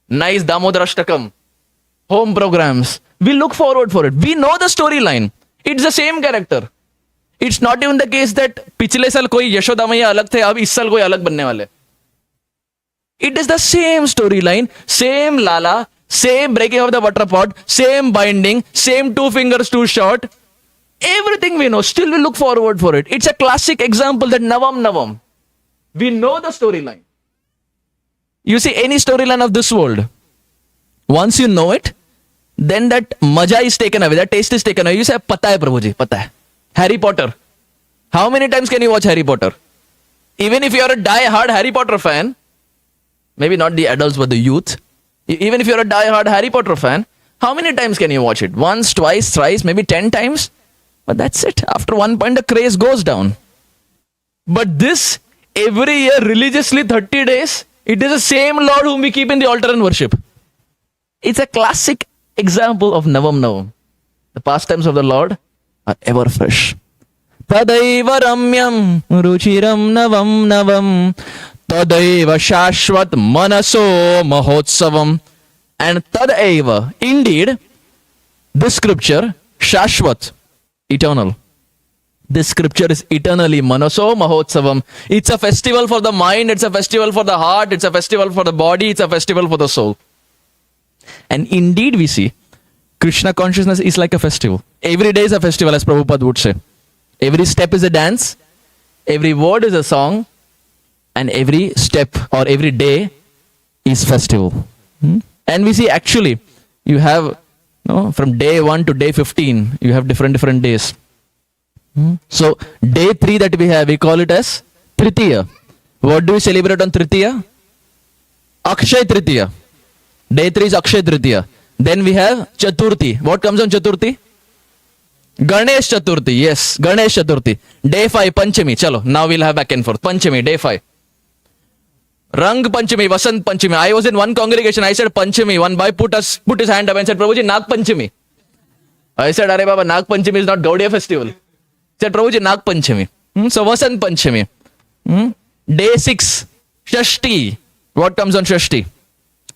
Nice Damodar Ashtakam. Home programs. We look forward for it. We know the storyline. It's the same character. It's not even the case that पिछले साल कोई यशोदा मैया अलग थे, अब इस साल कोई अलग बनने वाले. It is the same storyline, same Lala, same breaking of the butter pot, same binding, same 2 fingers too short. Everything we know, still we look forward for it. It's a classic example that Navam. We know the storyline. You see any storyline of this world, once you know it, then that maja is taken away, that taste is taken away. You say, pata hai Prabhuji, pata hai. Harry Potter. How many times can you watch Harry Potter? Even if you are a die-hard Harry Potter fan, maybe not the adults but the youth, even if you are a die-hard Harry Potter fan, how many times can you watch it? Once, twice, thrice, maybe 10 times? But that's it. After one point, the craze goes down. But this, every year, religiously 30 days, it is the same Lord whom we keep in the altar and worship. It's a classic example of Navam. The pastimes of the Lord are ever fresh. Tadaiva ramyam ruchiram navam tadaiva shashvat manaso mahotsavam. And tadaiva, indeed, this scripture, shashvat, eternal. This scripture is eternally manaso mahotsavam. It's a festival for the mind, it's a festival for the heart, it's a festival for the body, it's a festival for the soul. And indeed we see, Krishna consciousness is like a festival. Every day is a festival, as Prabhupada would say. Every step is a dance, every word is a song, and every step or every day is festival. And we see actually, you have, from day 1 to day 15, you have different days. So day 3 that we have, we call it as Tritiya. What do we celebrate on Tritiya? Akshay Tritiya. Day 3 is Akshay Tritiya. Then we have Chaturthi. What comes on Chaturthi? Ganesh Chaturthi. Yes, Ganesh Chaturthi. Day 5, Panchami. Chalo, now we'll have back and forth. Panchami, day 5. Rang Panchami, Vasant Panchami. I was in one congregation. I said Panchami. One boy put his hand up and said, Prabhuji, Nag Panchami. I said, Are Baba, Nag Panchami is not Gaudiya festival. Said, Prabhuji, Nag Panchami. So Vasant Panchami. Day 6, Shashti. What comes on Shashti?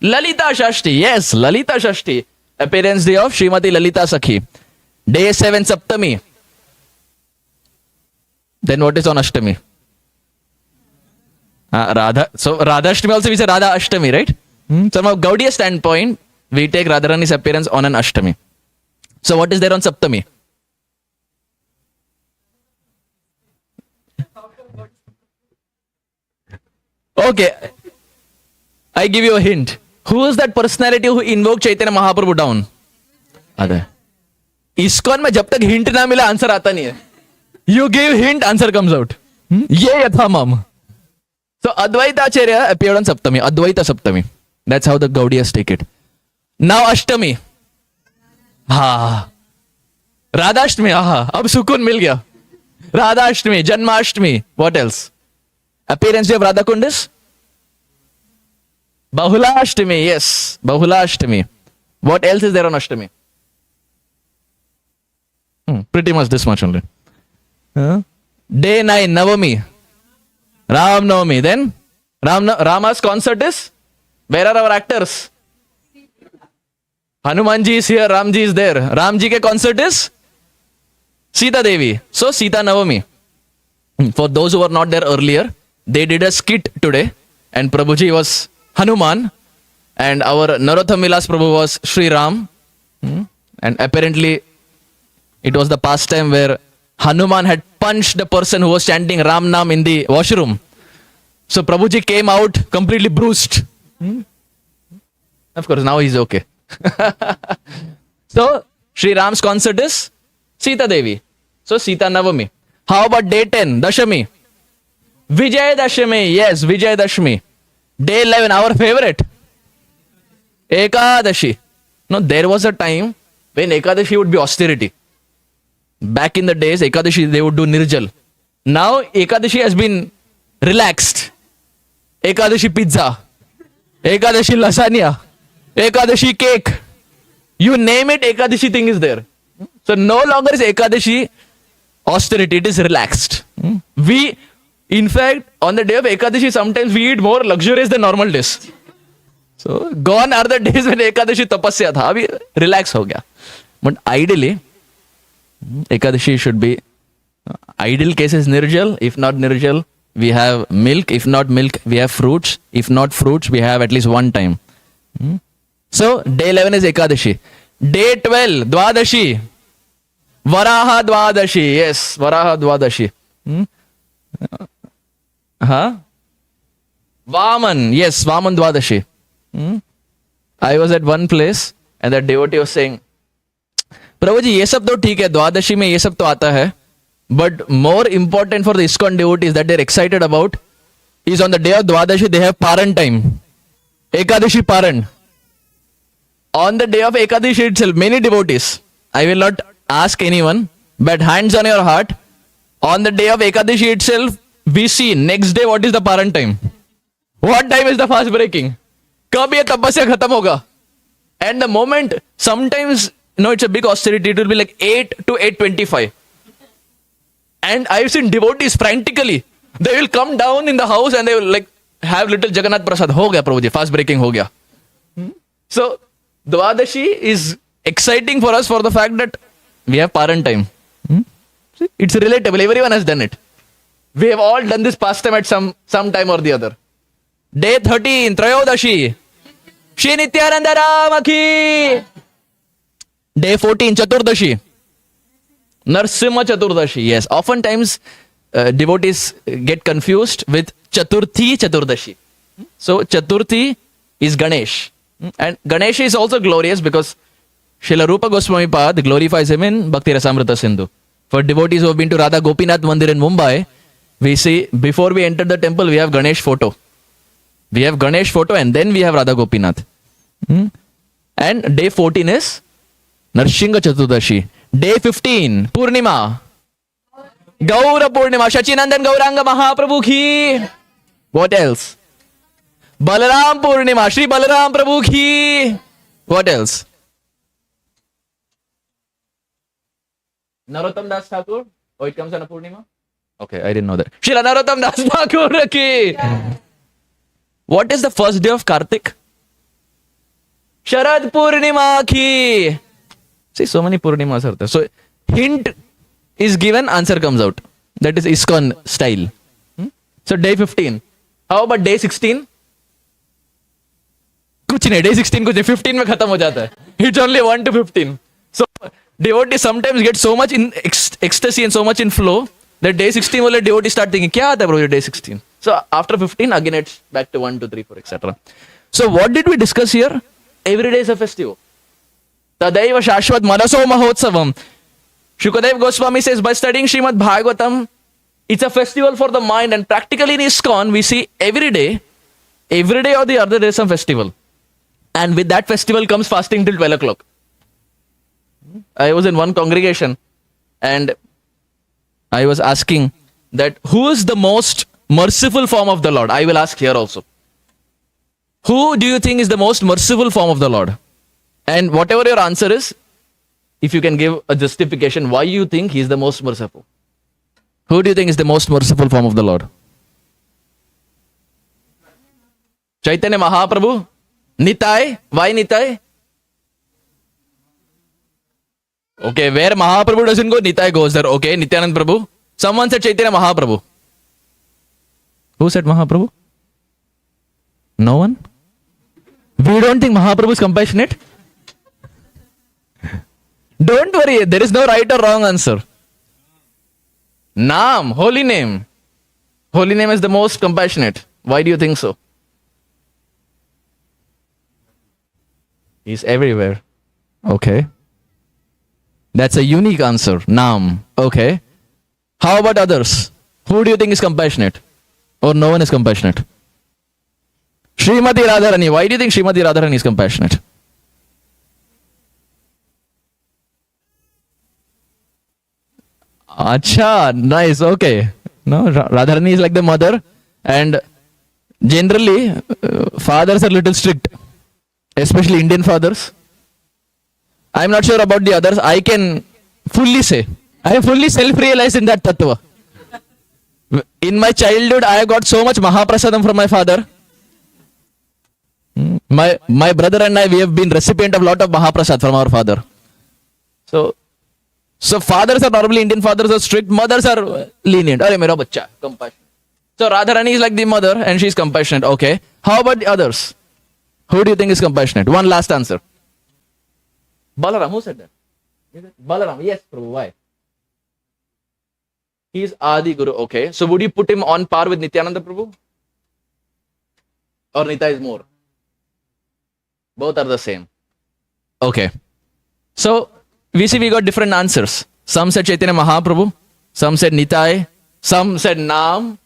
Lalita Shashti. Yes, Lalita Shashti. Appearance day of Srimati Lalita Sakhi. Day 7, Saptami. Then what is on Ashtami? Rādhā. So Rādhā Ashtami also we say Rādhā Ashtami, right? So from a Gaudiya standpoint, we take Radharani's appearance on an Ashtami. So what is there on Saptami? Okay, I give you a hint. Who is that personality who invoked Chaitanya Mahaprabhu down? Adhe. ISKCON में जब तक hint ना मिला answer आता नहीं है. You give hint, answer comes out. ये यथामम. So Advaita Acharya appeared on Saptami. Advaita Saptami. That's how the Gaudiyas take it. Now Ashtami. हाँ. Rādhā Ashtami. हाँ. अब सुकून मिल गया. Rādhā Ashtami, Janma Ashtami. What else? Appearance day of Radha Kund is? Bahula Ashtami. Yes. Bahula Ashtami. What else is there on Ashtami? Pretty much this much only. Day 9, Navami. Ram Navami. Then Rama's concert is? Where are our actors? Hanumanji is here, Ramji is there. Ramji ke concert is? Sita Devi. So Sita Navami. For those who were not there earlier, they did a skit today and Prabhuji was Hanuman and our Narottam Vilas Prabhu was Sri Ram. And apparently it was the pastime where Hanuman had punched the person who was chanting Ram Nam in the washroom. So Prabhuji came out completely bruised. Of course, now he's okay. So, Sri Ram's concert is Sita Devi. So, Sita Navami. How about day 10, Dashami? Vijay Dashami. Yes, Vijay Dashami. Day 11, our favorite. Ekadashi. No, there was a time when Ekadashi would be austerity. Back in the days, Ekadashi, they would do Nirjal. Now, Ekadashi has been relaxed. Ekadashi pizza. Ekadashi lasagna, Ekadashi cake. You name it, Ekadashi thing is there. So no longer is Ekadashi austerity, it is relaxed. We, in fact, on the day of Ekadashi, sometimes we eat more luxurious than normal days. So gone are the days when Ekadashi tapasya tha, abhi relax ho gaya. But ideally, Ekadashi should be, ideal case is Nirjal. If not Nirjal, we have milk. If not milk, we have fruits. If not fruits, we have at least one time. So day 11 is Ekadashi. Day 12, Dwadashi. Varaha Dwadashi. Yes, Varaha Dwadashi. Vaman. Yes, Vaman Dwadashi. I was at one place and that devotee was saying, प्रभु जी ये सब तो ठीक है, द्वादशी में ये सब तो आता है, but more important for the ISKCON devotees that they're excited about is on the day of Dwadashi they have Paran time. Ekadashi Paran. On the day of Ekadashi itself, many devotees, I will not ask anyone, but hands on your heart, on the day of Ekadashi itself, we see next day what is the Paran time. What time is the fast breaking? कब ये तपस्या खत्म होगा? And the moment, sometimes, it's a big austerity, it will be like 8 to 8:25. And I've seen devotees frantically, they will come down in the house and they will like have little Jagannath Prasad. Ho gaya Prabhuji, fast breaking ho gaya. So, Dwadashi is exciting for us for the fact that we have Paran time. See, it's relatable, everyone has done it. We have all done this pastime at some time or the other. Day 13, Trayodashi. Shri Nityananda Rama ki. Day 14, Chaturdashi. Narsimha Chaturdashi. Yes, oftentimes devotees get confused with Chaturthi Chaturdashi. So Chaturthi is Ganesh. And Ganesh is also glorious because Srila Rupa Goswami Pad glorifies him in Bhakti Rasamrita Sindhu. For devotees who have been to Rādhā Gopinath Mandir in Mumbai, we see before we enter the temple we have Ganesh photo. We have Ganesh photo and then we have Rādhā Gopinath. And day 14 is Narsingha Chaturdashi. Day 15, Purnima. Gaura Purnima. Shachinandan Gauranga Mahaprabhu ki. What else? Balaram Purnima. Shri Balaram Prabhu ki. What else? Narottam Das Thakur. Oh, it comes on a Purnima? Okay, I didn't know that. Shri Narottam Das Thakur ki. What is the first day of Kartik? Sharad Purnima ki. See, so many Purnimas are there. So, hint is given, answer comes out. That is ISKCON style. So, day 15. How about day 16? कुछ नहीं, day 16 कुछ नहीं, 15 में खत्म हो जाता है. It's only 1 to 15. So, devotees sometimes get so much in ecstasy and so much in flow that day 16 वाले devotees start thinking, क्या आता है bro day 16? So, after 15, again it's back to 1, 2, 3, 4, etc. So, what did we discuss here? Every day is a festival. Tadaiva Shashvat Manaso Mahotsavam. Shukadev Goswami says, by studying Srimad Bhagavatam, it's a festival for the mind, and practically in ISKCON, we see every day or the other there is some festival. And with that festival comes fasting till 12 o'clock. I was in one congregation and I was asking that who is the most merciful form of the Lord? I will ask here also. Who do you think is the most merciful form of the Lord? And whatever your answer is, if you can give a justification why you think he is the most merciful. Who do you think is the most merciful form of the Lord? Chaitanya Mahaprabhu? Nitai? Why Nitai? Okay, where Mahaprabhu doesn't go, Nitai goes there. Okay, Nityanand Prabhu. Someone said Chaitanya Mahaprabhu. Who said Mahaprabhu? No one? We don't think Mahaprabhu is compassionate? Don't worry, there is no right or wrong answer. Naam, holy name. Holy name is the most compassionate. Why do you think so? He's everywhere. Okay. That's a unique answer. Naam. Okay. How about others? Who do you think is compassionate? Or no one is compassionate? Srimati Radharani. Why do you think Srimati Radharani is compassionate? Acha, nice, okay. No, Radharani is like the mother and Generally, fathers are little strict, especially Indian fathers. I am not sure about the others. I can fully say, I am fully self-realized in that tattva. In my childhood, I got so much Mahaprasadam from my father. My brother and I, we have been recipient of lot of Mahaprasad from our father. So fathers are normally, Indian fathers are strict, mothers are lenient. Arey mera bachcha, compassionate. So Radharani is like the mother and she is compassionate. Okay. How about the others? Who do you think is compassionate? One last answer. Balaram, who said that? Balaram, yes, Prabhu, why? He is Adi Guru. Okay. So would you put him on par with Nityananda Prabhu? Or Nita is more? Both are the same. Okay. So we see we got different answers. Some said Chaitanya Mahaprabhu, some said Nitai, some said Nam,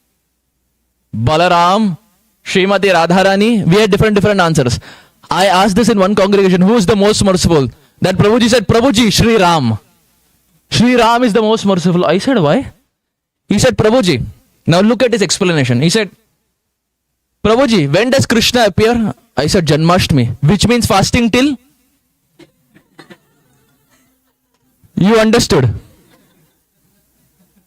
Balaram, Srimati Radharani. We had different answers. I asked this in one congregation, who is the most merciful? That Prabhuji said, Prabhuji, Sri Ram. Sri Ram is the most merciful. I said, why? He said, Prabhuji. Now look at his explanation. He said, Prabhuji, when does Krishna appear? I said, Janmashtami, which means fasting till? You understood?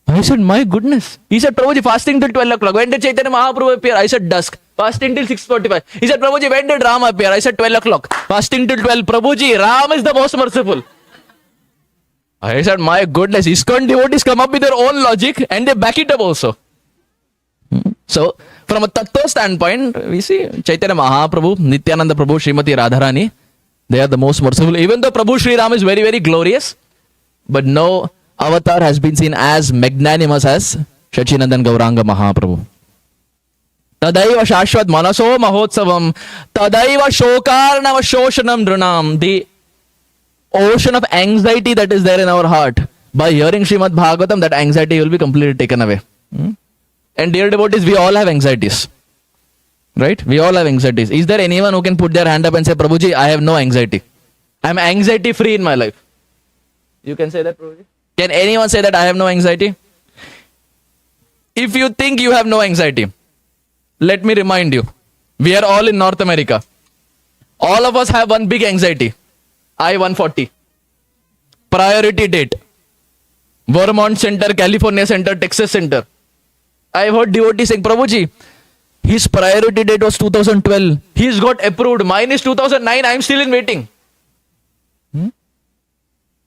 I said, my goodness. He said, Prabhuji, fasting till 12 o'clock. When did Chaitanya Mahaprabhu appear? I said, dusk. Fasting till 6:45. He said, Prabhuji, when did Ram appear? I said, 12 o'clock. Fasting till 12. Prabhuji, Ram is the most merciful. I said, my goodness, ISKCON devotees come up with their own logic and they back it up also. So, from a tattva standpoint, we see Chaitanya Mahaprabhu, Nityananda Prabhu, Srimati Radharani, they are the most merciful. Even though Prabhu Sri Ram is very, very glorious, but no avatar has been seen as magnanimous as Shachinandan Gauranga Mahaprabhu. Tadaiva Shashvat Manaso Mahotsavam, Tadaiva Shokarnava Shoshanam Drunam. The ocean of anxiety that is there in our heart, by hearing Srimad Bhagavatam, that anxiety will be completely taken away. And dear devotees, we all have anxieties. Right? We all have anxieties. Is there anyone who can put their hand up and say, Prabhuji, I have no anxiety. I am anxiety free in my life. You can say that, Prabhuji? Can anyone say that I have no anxiety? If you think you have no anxiety, let me remind you, we are all in North America. All of us have one big anxiety. I-140. Priority date. Vermont Center, California Center, Texas Center. I've heard devotees saying, Prabhuji, his priority date was 2012. He's got approved. Mine is 2009. I'm still in waiting.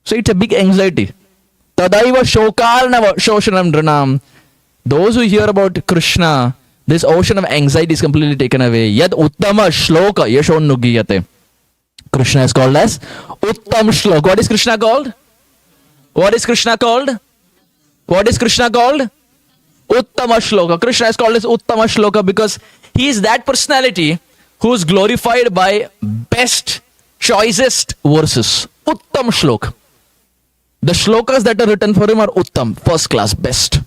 So it's a big anxiety. Tadaiva shokarnava shoshanam dranam. Those who hear about Krishna, this ocean of anxiety is completely taken away. Yad uttama shloka yashonnugiyate. Krishna is called as Uttam Shlok. What is Krishna called? What is Krishna called? What is Krishna called? Uttama Shloka. Krishna is called as Uttama Shloka because he is that personality who is glorified by best, choicest verses. Uttam Shlok. The shlokas that are written for him are Uttam, first class, best.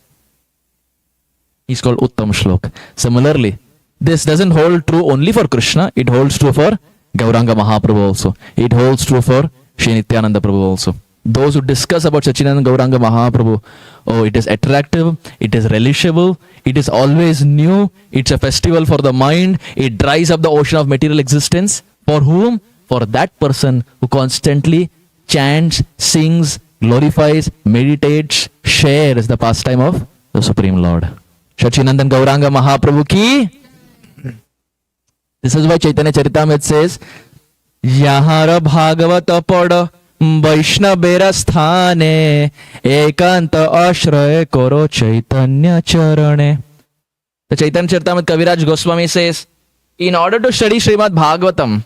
He's called Uttam Shlok. Similarly, this doesn't hold true only for Krishna, it holds true for Gauranga Mahaprabhu also. It holds true for Shri Nityananda Prabhu also. Those who discuss about Sachinananda Gauranga Mahaprabhu, oh, it is attractive, it is relishable, it is always new, it's a festival for the mind, it dries up the ocean of material existence. For whom? For that person who constantly chants, sings, glorifies, meditates, shares the pastime of the Supreme Lord. Sachinandan Gauranga Mahaprabhu ki. This is why Chaitanya Charitamrita says, Yahara Bhagavata Pada Vaishnavera Sthane Ekanta Ashray Koro Chaitanya Charane. The Chaitanya Charitamrita Kaviraj Goswami says, in order to study Srimad Bhagavatam,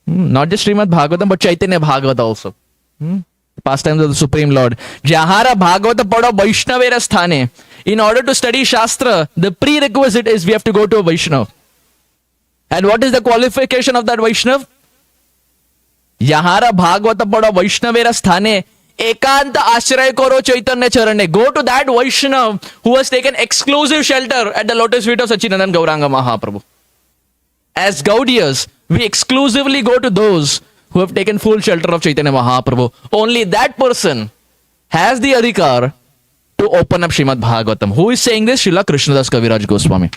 not just Srimad Bhagavatam, but Chaitanya Bhagavata also. Pastimes of the Supreme Lord. Jahara Bhagavata Pada Vaishnavera Sthane. In order to study Shastra, the prerequisite is we have to go to a Vaishnava. And what is the qualification of that Vaishnava? Yahara Bhagavata Pada Vaishnavera Sthane Ekanta Ashray Koro Chaitanya Charane. Go to that Vaishnava who has taken exclusive shelter at the lotus feet of Sachinandan Gauranga Mahaprabhu. As Gaudiyas, we exclusively go to those who have taken full shelter of Chaitanya Mahaprabhu. Only that person has the adhikar to open up Srimad Bhagavatam. Who is saying this? Srila Krishnadas Kaviraj Goswami.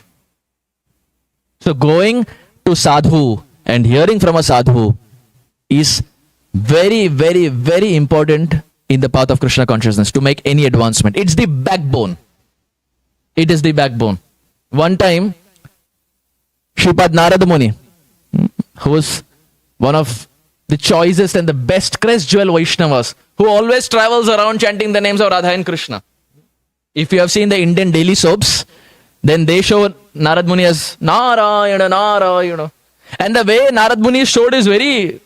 So going to sadhu and hearing from a sadhu is very, very, very important in the path of Krishna consciousness to make any advancement. It's the backbone. It is the backbone. One time, Shripad Narada Muni, who was one of the choicest and the best crest jewel Vaishnavas, who always travels around chanting the names of Rādhā and Krishna. If you have seen the Indian daily soaps, then they show Narad Muni as Narayana, Narayana. And the way Narad Muni is showed is very,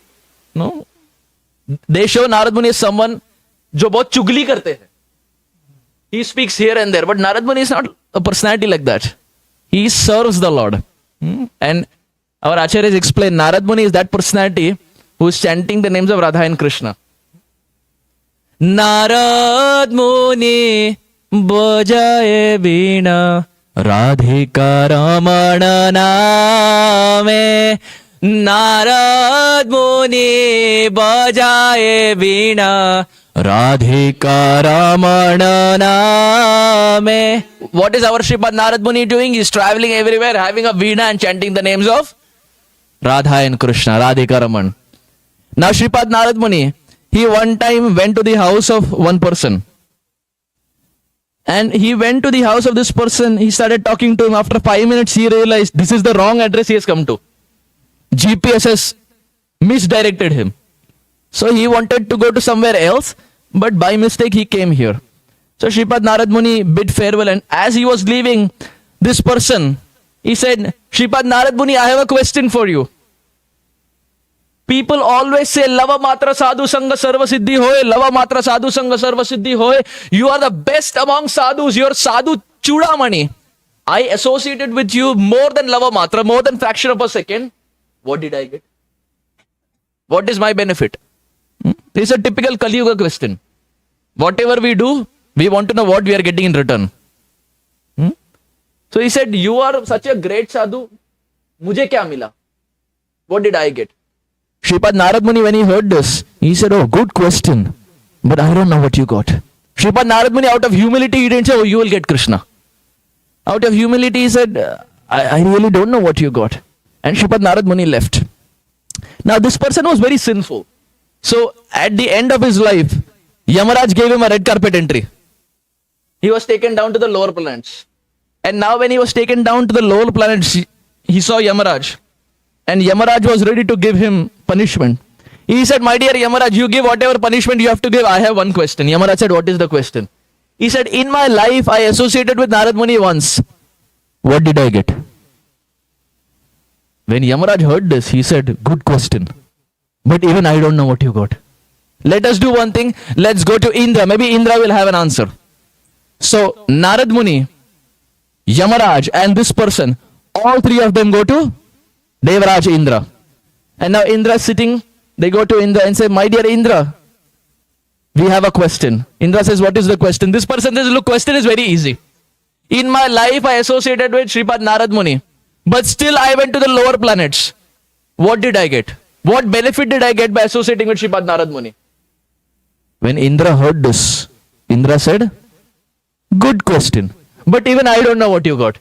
they show Narad Muni as someone जो बहुत चुगली करते हैं. He speaks here and there, but Narad Muni is not a personality like that. He serves the Lord. And our Acharyas explain, Narad Muni is that personality who is chanting the names of Rādhā and Krishna. Narad Muni bajaye veena Radhika Ramana Name. Narad Muni bajaye veena Radhika Ramana Name. What is our Shripad Narad Muni doing? He is traveling everywhere, having a veena and chanting the names of Rādhā and Krishna, Radhika Raman. Now Shripad Narad Muni, he one time went to the house of one person. And he went to the house of this person, he started talking to him. After 5 minutes, he realized this is the wrong address he has come to. GPS has misdirected him. So he wanted to go to somewhere else, but by mistake he came here. So Shripad Narad Muni bid farewell, and as he was leaving, this person, he said, Shripad Narad Muni, I have a question for you. People always say, Lava Matra Sadhu Sangha Sarva Siddhi Hoye, Lava Matra Sadhu Sangha Sarva Siddhi Hoye. You are the best among sadhus, you are Sadhu Chudamani. I associated with you more than Lava Matra, more than fraction of a second. What did I get? What is my benefit? This is a typical Kali Yuga question. Whatever we do, we want to know what we are getting in return. So he said, you are such a great sadhu. Mujhe kya mila? What did I get? Shripad Narad Muni, when he heard this, he said, oh, good question. But I don't know what you got. Shripad Narad Muni, out of humility, he didn't say, oh, you will get Krishna. Out of humility, he said, I really don't know what you got. And Shripad Narad Muni left. Now, this person was very sinful. So, at the end of his life, Yamaraj gave him a red carpet entry. He was taken down to the lower planets. And now when he was taken down to the lower planets, he saw Yamaraj. And Yamaraj was ready to give him punishment. He said, my dear Yamaraj, you give whatever punishment you have to give. I have one question. Yamaraj said, what is the question? He said, in my life, I associated with Narad Muni once. What did I get? When Yamaraj heard this, he said, good question. But even I don't know what you got. Let us do one thing. Let's go to Indra. Maybe Indra will have an answer. So, Narad Muni, Yamaraj, and this person, all three of them go to Devaraj Indra. And now Indra is sitting. They go to Indra and say, my dear Indra, we have a question. Indra says, what is the question? This person says, look, question is very easy. In my life, I associated with Shripad Narad Muni. But still, I went to the lower planets. What did I get? What benefit did I get by associating with Shripad Narad Muni? When Indra heard this, Indra said, good question. But even I don't know what you got.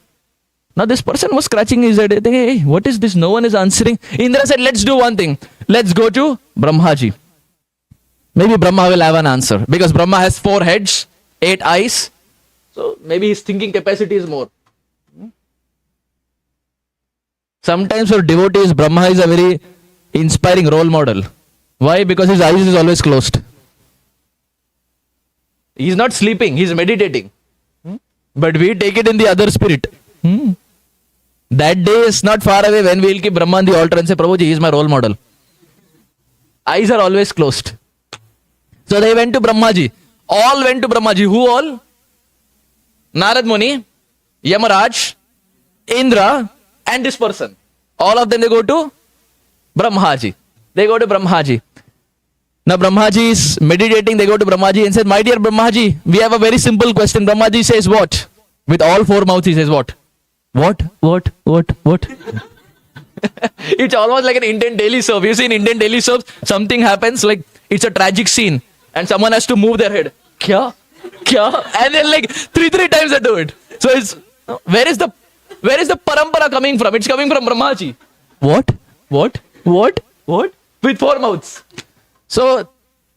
Now this person was scratching his head. Thinking, hey, what is this? No one is answering. Indra said, let's do one thing. Let's go to Brahmaji. Maybe Brahma will have an answer. Because Brahma has 4 heads, 8 eyes. So maybe his thinking capacity is more. Sometimes for devotees, Brahma is a very inspiring role model. Why? Because his eyes is always closed. He is not sleeping, he is meditating. But we take it in the other spirit. That day is not far away when we will keep Brahma on the altar and say, Prabhuji, he is my role model. Eyes are always closed. So they went to Brahmaji. All went to Brahmaji. Who all? Narad Muni, Yamaraj, Indra, and this person. All of them, they go to Brahmaji. They go to Brahmaji. Now Brahmaji is meditating. They go to Brahmaji and said, my dear Brahmaji, we have a very simple question. Brahmaji says what? With all 4 mouths he says what? What? It's almost like an Indian daily soap. You see in Indian daily soaps, something happens like it's a tragic scene and someone has to move their head. Kya? And then like three times they do it. So it's, where is the Where is the parampara coming from? It's coming from Brahmaji. What? With 4 mouths. So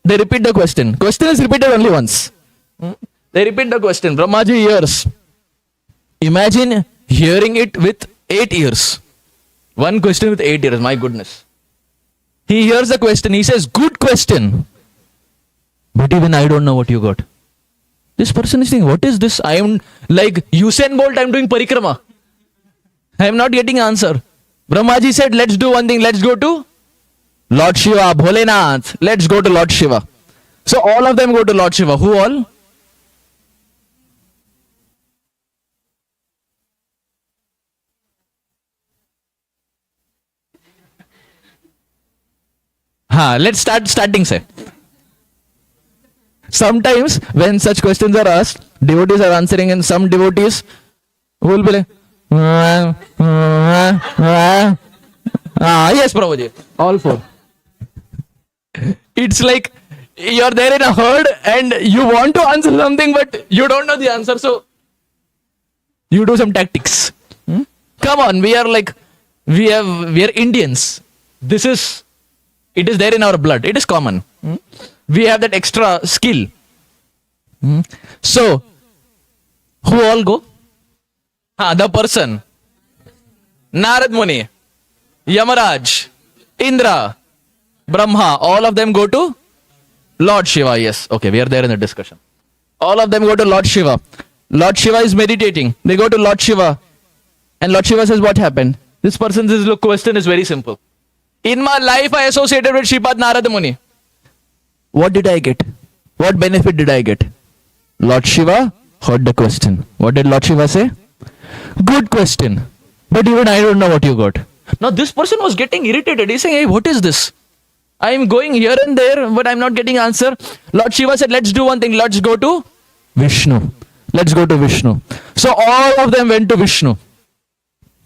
they repeat the question. Question is repeated only once. They repeat the question. Brahmaji hears. Imagine hearing it with 8 ears. One question with 8 ears. My goodness. He hears the question. He says, good question. But even I don't know what you got. This person is thinking, what is this? I am like Usain Bolt, I am doing parikrama. I am not getting answer. Brahmaji said, let's do one thing. Let's go to Lord Shiva, Bholenath. Let's go to Lord Shiva. So all of them go to Lord Shiva. Who all? Let's starting say. Sometimes when such questions are asked, devotees are answering and some devotees will be like, yes, Prabhuji, all 4. It's like you're there in a herd and you want to answer something but you don't know the answer, so you do some tactics. Come on, we are Indians. It is there in our blood. It is common. We have that extra skill. So, who all go? The person. Narad Muni, Yamaraj, Indra, Brahma, all of them go to Lord Shiva. Yes, okay, we are there in the discussion. All of them go to Lord Shiva. Lord Shiva is meditating. They go to Lord Shiva. And Lord Shiva says, what happened? This person's question is very simple. In my life, I associated with Shripad Narad Muni. What did I get? What benefit did I get? Lord Shiva heard the question. What did Lord Shiva say? Good question. But even I don't know what you got. Now this person was getting irritated. He's saying, hey, what is this? I am going here and there, but I'm not getting answer. Lord Shiva said, let's do one thing. Let's go to Vishnu. Let's go to Vishnu. So all of them went to Vishnu.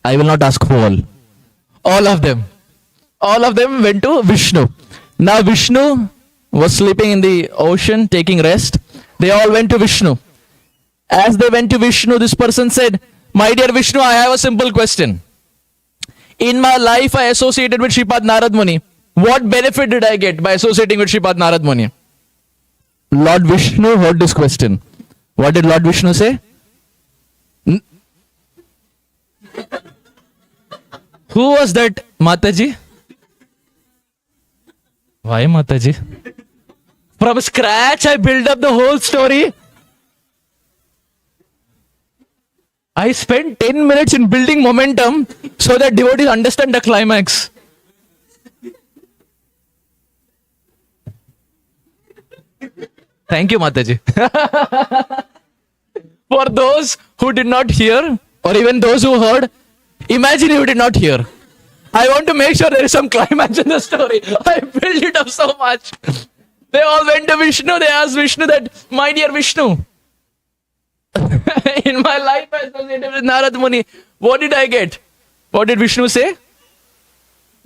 I will not ask who all. All of them. All of them went to Vishnu. Now Vishnu was sleeping in the ocean, taking rest. They all went to Vishnu. As they went to Vishnu, this person said, my dear Vishnu, I have a simple question. In my life, I associated with Shripad Narad Muni. What benefit did I get by associating with Shripad Narad Muni? Lord Vishnu heard this question. What did Lord Vishnu say? Who was that, Mataji? Why, Mataji? From scratch, I built up the whole story. I spent 10 minutes in building momentum so that devotees understand the climax. Thank you, Mataji. For those who did not hear, or even those who heard, imagine you did not hear. I want to make sure there is some climax in the story. I built it up so much. They all went to Vishnu. They asked Vishnu that, my dear Vishnu, in my life I associated with Narad Muni. What did I get? What did Vishnu say?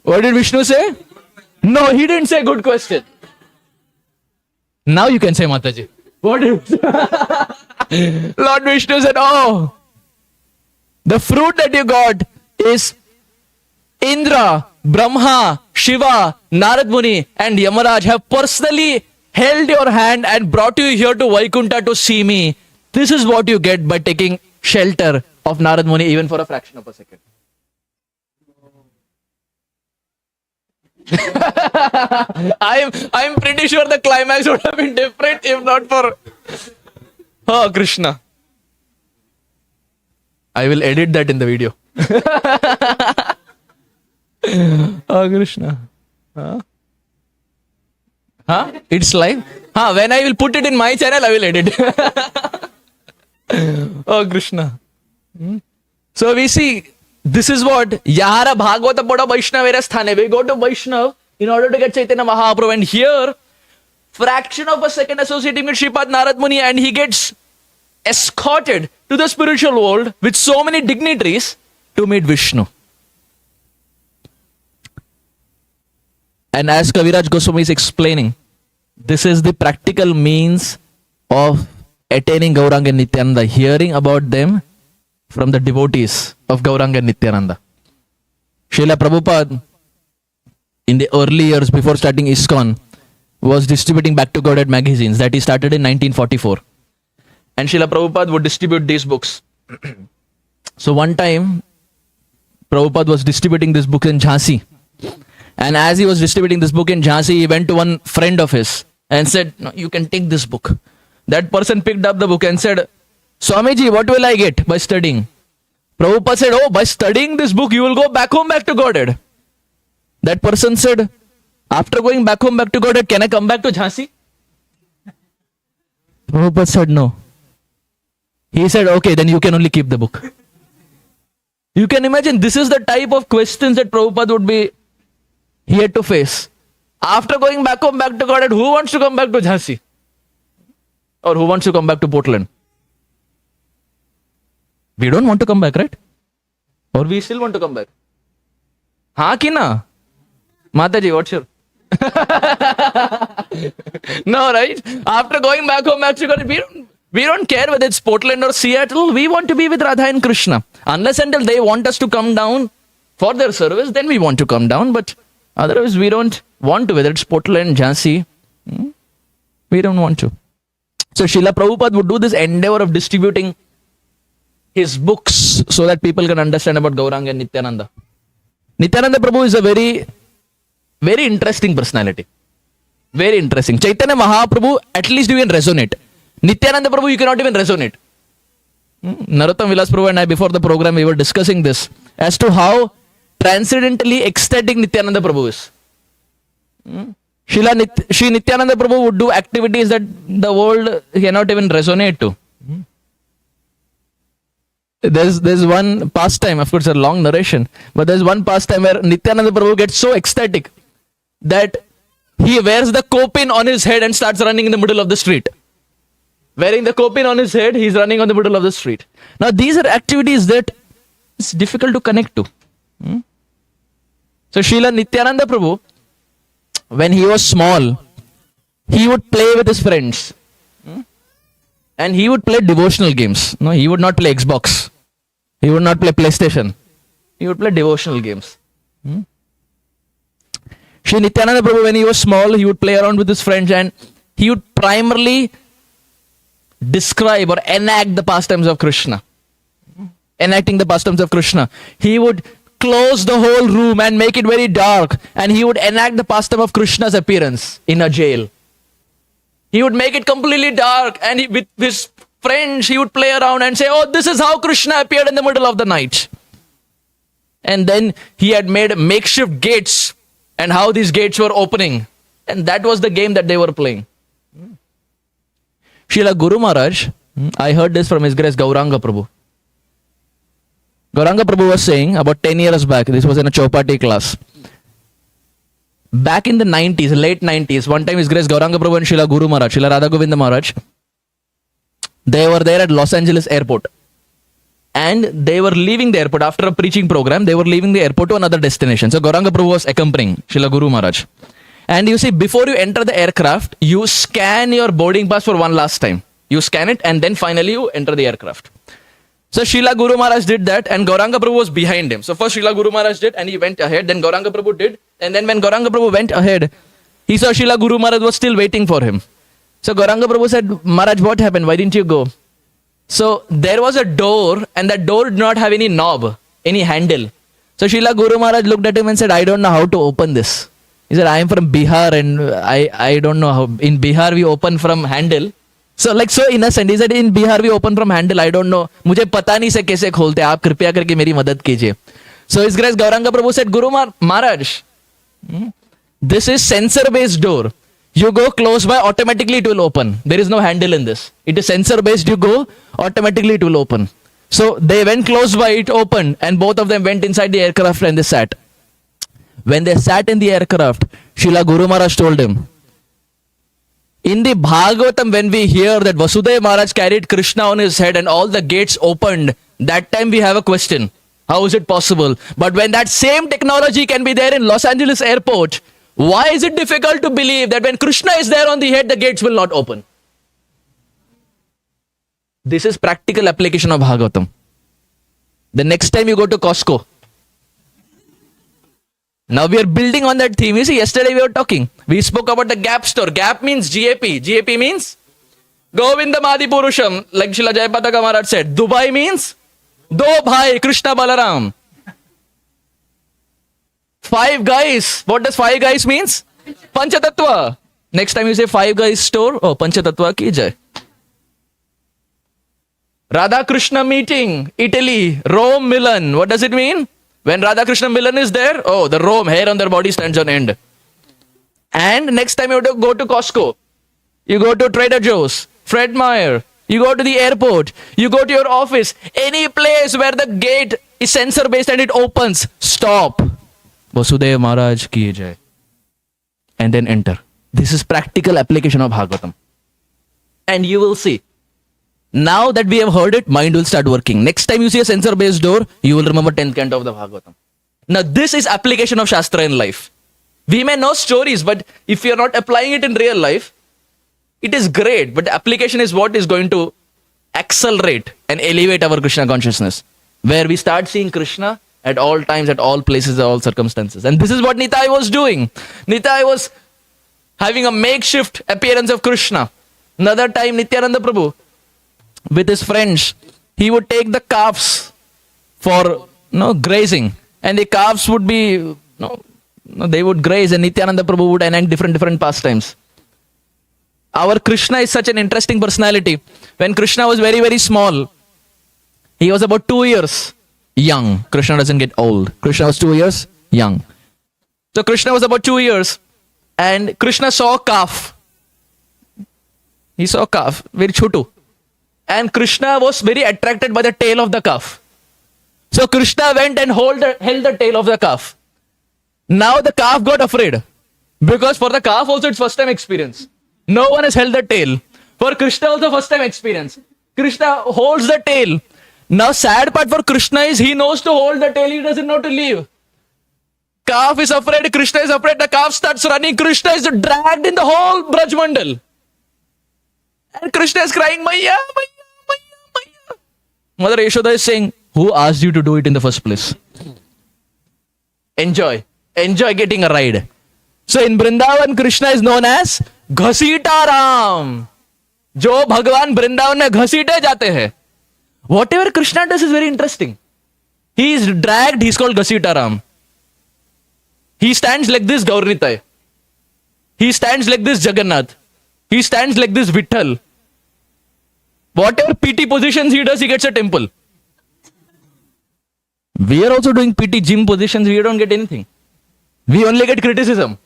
What did Vishnu say? No, he didn't say good question. Now you can say, Mataji. What did Lord Vishnu said, oh, the fruit that you got is Indra, Brahma, Shiva, Narad Muni and Yamaraj have personally held your hand and brought you here to Vaikunta to see me. This is what you get by taking shelter of Narad Muni even for a fraction of a second. I'm pretty sure the climax would have been different if not for Krishna. I will edit that in the video. Krishna. It's live. When I will put it in my channel, I will edit. Krishna. So we see, this is what Yahara Bhagavata Boda Vaishnavera Sthane. We go to Vaishnav in order to get Chaitanya Mahaprabhu. And here, fraction of a second associating with Shripad Narad Muni, and he gets escorted to the spiritual world with so many dignitaries to meet Vishnu. And as Kaviraj Goswami is explaining, this is the practical means of attaining Gauranga Nityananda, hearing about them from the devotees of Gauranga and Nityananda. Srila Prabhupada, in the early years before starting ISKCON, was distributing Back to Godhead magazines that he started in 1944. And Srila Prabhupada would distribute these books. So one time, Prabhupada was distributing this book in Jhansi. And as he was distributing this book in Jhansi, he went to one friend of his and said, "No, you can take this book." That person picked up the book and said, "Swamiji, what will I get by studying?" Prabhupada said, "Oh, by studying this book, you will go back home, back to Godhead." That person said, "After going back home, back to Godhead, can I come back to Jhansi?" Prabhupada said, "No." He said, "Okay, then you can only keep the book." You can imagine this is the type of questions that Prabhupada would be here to face. After going back home, back to Godhead, who wants to come back to Jhansi? Or who wants to come back to Portland? We don't want to come back, right? Or we still want to come back? Haan ki na? Mataji, what's your... No, right? After going back home, back to Godhead, we don't care whether it's Portland or Seattle. We want to be with Rādhā and Krishna. Unless until they want us to come down for their service, then we want to come down. But otherwise, we don't want to, whether it's Portland, Jhansi. We don't want to. So Srila Prabhupada would do this endeavor of distributing his books so that people can understand about Gauranga and Nityananda. Nityananda Prabhu is a very, very interesting personality. Very interesting. Chaitanya Mahaprabhu, at least you can resonate. Nityananda Prabhu, you cannot even resonate. Narottam Vilas Prabhu and I, before the program, we were discussing this as to how transcendently ecstatic Nityananda Prabhu is. Shri Nityananda Prabhu would do activities that the world cannot even resonate to. There's one pastime, of course, a long narration, but there's one pastime where Nityananda Prabhu gets so ecstatic that he wears the kopin on his head and starts running in the middle of the street. Wearing the kopin on his head, he's running on the middle of the street. Now, these are activities that it's difficult to connect to. So, Srila Nityananda Prabhu, when he was small, he would play with his friends. And he would play devotional games. No, he would not play Xbox. He would not play PlayStation. He would play devotional games. Sri Nityananda Prabhu, when he was small, he would play around with his friends and he would primarily describe or enact the pastimes of Krishna. Enacting the pastimes of Krishna. He would close the whole room and make it very dark, and he would enact the pastime of Krishna's appearance in a jail. He would make it completely dark, and with his friends, he would play around and say, "Oh, this is how Krishna appeared in the middle of the night." And then he had made makeshift gates and how these gates were opening. And that was the game that they were playing. Srila Guru Maharaj, I heard this from His Grace Gauranga Prabhu. Gauranga Prabhu was saying about 10 years back, this was in a Chopati class. Back in the 90s, late 90s, one time His Grace Gauranga Prabhu and Srila Guru Maharaj, Srila Rādhā Govinda Maharaj, they were there at Los Angeles airport. And they were leaving the airport after a preaching program. They were leaving the airport to another destination. So Gauranga Prabhu was accompanying Srila Guru Maharaj. And you see, before you enter the aircraft, you scan your boarding pass for one last time. You scan it and then finally you enter the aircraft. So Srila Guru Maharaj did that and Gauranga Prabhu was behind him. So first Srila Guru Maharaj did and he went ahead. Then Gauranga Prabhu did. And then when Gauranga Prabhu went ahead, he saw Srila Guru Maharaj was still waiting for him. So Gauranga Prabhu said, "Maharaj, what happened? Why didn't you go?" So there was a door and that door did not have any knob, any handle. So Srila Guru Maharaj looked at him and said, "I don't know how to open this." He said, "I am from Bihar and I don't know how. In Bihar we open from handle." So innocent. He said, "In Bihar we open from handle. I don't know. मुझे पता नहीं से कैसे खोलते. आप कृपया करके मेरी मदद कीजिए." So His Grace Gauranga Prabhu said, "Guru Maharaj, this is sensor based door. You go close by, automatically it will open. There is no handle in this. It is sensor based. You go, automatically it will open." So they went close by, it opened, and both of them went inside the aircraft and they sat. When they sat in the aircraft, Srila Guru Maharaj told him, in the Bhagavatam, when we hear that Vasudeva Maharaj carried Krishna on his head and all the gates opened, that time we have a question. How is it possible? But when that same technology can be there in Los Angeles airport, why is it difficult to believe that when Krishna is there on the head, the gates will not open? This is practical application of Bhagavatam. The next time you go to Costco. Now we are building on that theme. You see, yesterday we were talking. We spoke about the Gap store. Gap means GAP. GAP means Govinda Madi Purusham. Like Srila Jayapataka Maharaj said. Dubai means Do Bhai Krishna Balaram. 5 guys. What does 5 guys means? Panchatattva. Next time you say 5 guys store, oh, Panchatattva ki jai. Rādhā Krishna meeting, Italy, Rome Milan. What does it mean? When Rādhā Krishna Milan is there, oh, the Rome, hair on their body stands on end. And next time you have to go to Costco, you go to Trader Joe's, Fred Meyer, you go to the airport, you go to your office, any place where the gate is sensor based and it opens, stop. Vasudev Maharaj ki jai. And then enter. This is practical application of Bhagavatam. And you will see. Now that we have heard it, mind will start working. Next time you see a sensor based door, you will remember 10th canto of the Bhagavatam. Now this is application of Shastra in life. We may know stories, but if you are not applying it in real life, it is great. But the application is what is going to accelerate and elevate our Krishna consciousness. Where we start seeing Krishna at all times, at all places, at all circumstances. And this is what Nitai was doing. Nitai was having a makeshift appearance of Krishna. Another time, Nityananda Prabhu, with his friends, he would take the calves for grazing. And the calves would be, they would graze and Nityananda Prabhu would enact different pastimes. Our Krishna is such an interesting personality. When Krishna was very, very small, he was about 2 years young. Krishna doesn't get old. Krishna was 2 years young. So Krishna was about 2 years and Krishna saw a calf. He saw a calf, very chotu. And Krishna was very attracted by the tail of the calf. So Krishna went and held the tail of the calf. Now the calf got afraid. Because for the calf also it's first time experience. No one has held the tail. For Krishna also first time experience. Krishna holds the tail. Now sad part for Krishna is he knows to hold the tail, he doesn't know to leave. Calf is afraid, Krishna is afraid, the calf starts running, Krishna is dragged in the whole Braj Mandal. And Krishna is crying, Maya, Maya, Maya, Maya. Mother Yashoda is saying, who asked you to do it in the first place? Enjoy getting a ride. So in Vrindavan, Krishna is known as Ghasita Ram. Jo Bhagwan Vrindavan mein ghasite jate hai. Whatever Krishna does is very interesting. He is dragged, he is called Ghasita Ram. He stands like this Gaurnitai. He stands like this Jagannath. He stands like this Vitthal. Whatever PT positions he does, he gets a temple. We are also doing PT gym positions, we don't get anything. We only get criticism.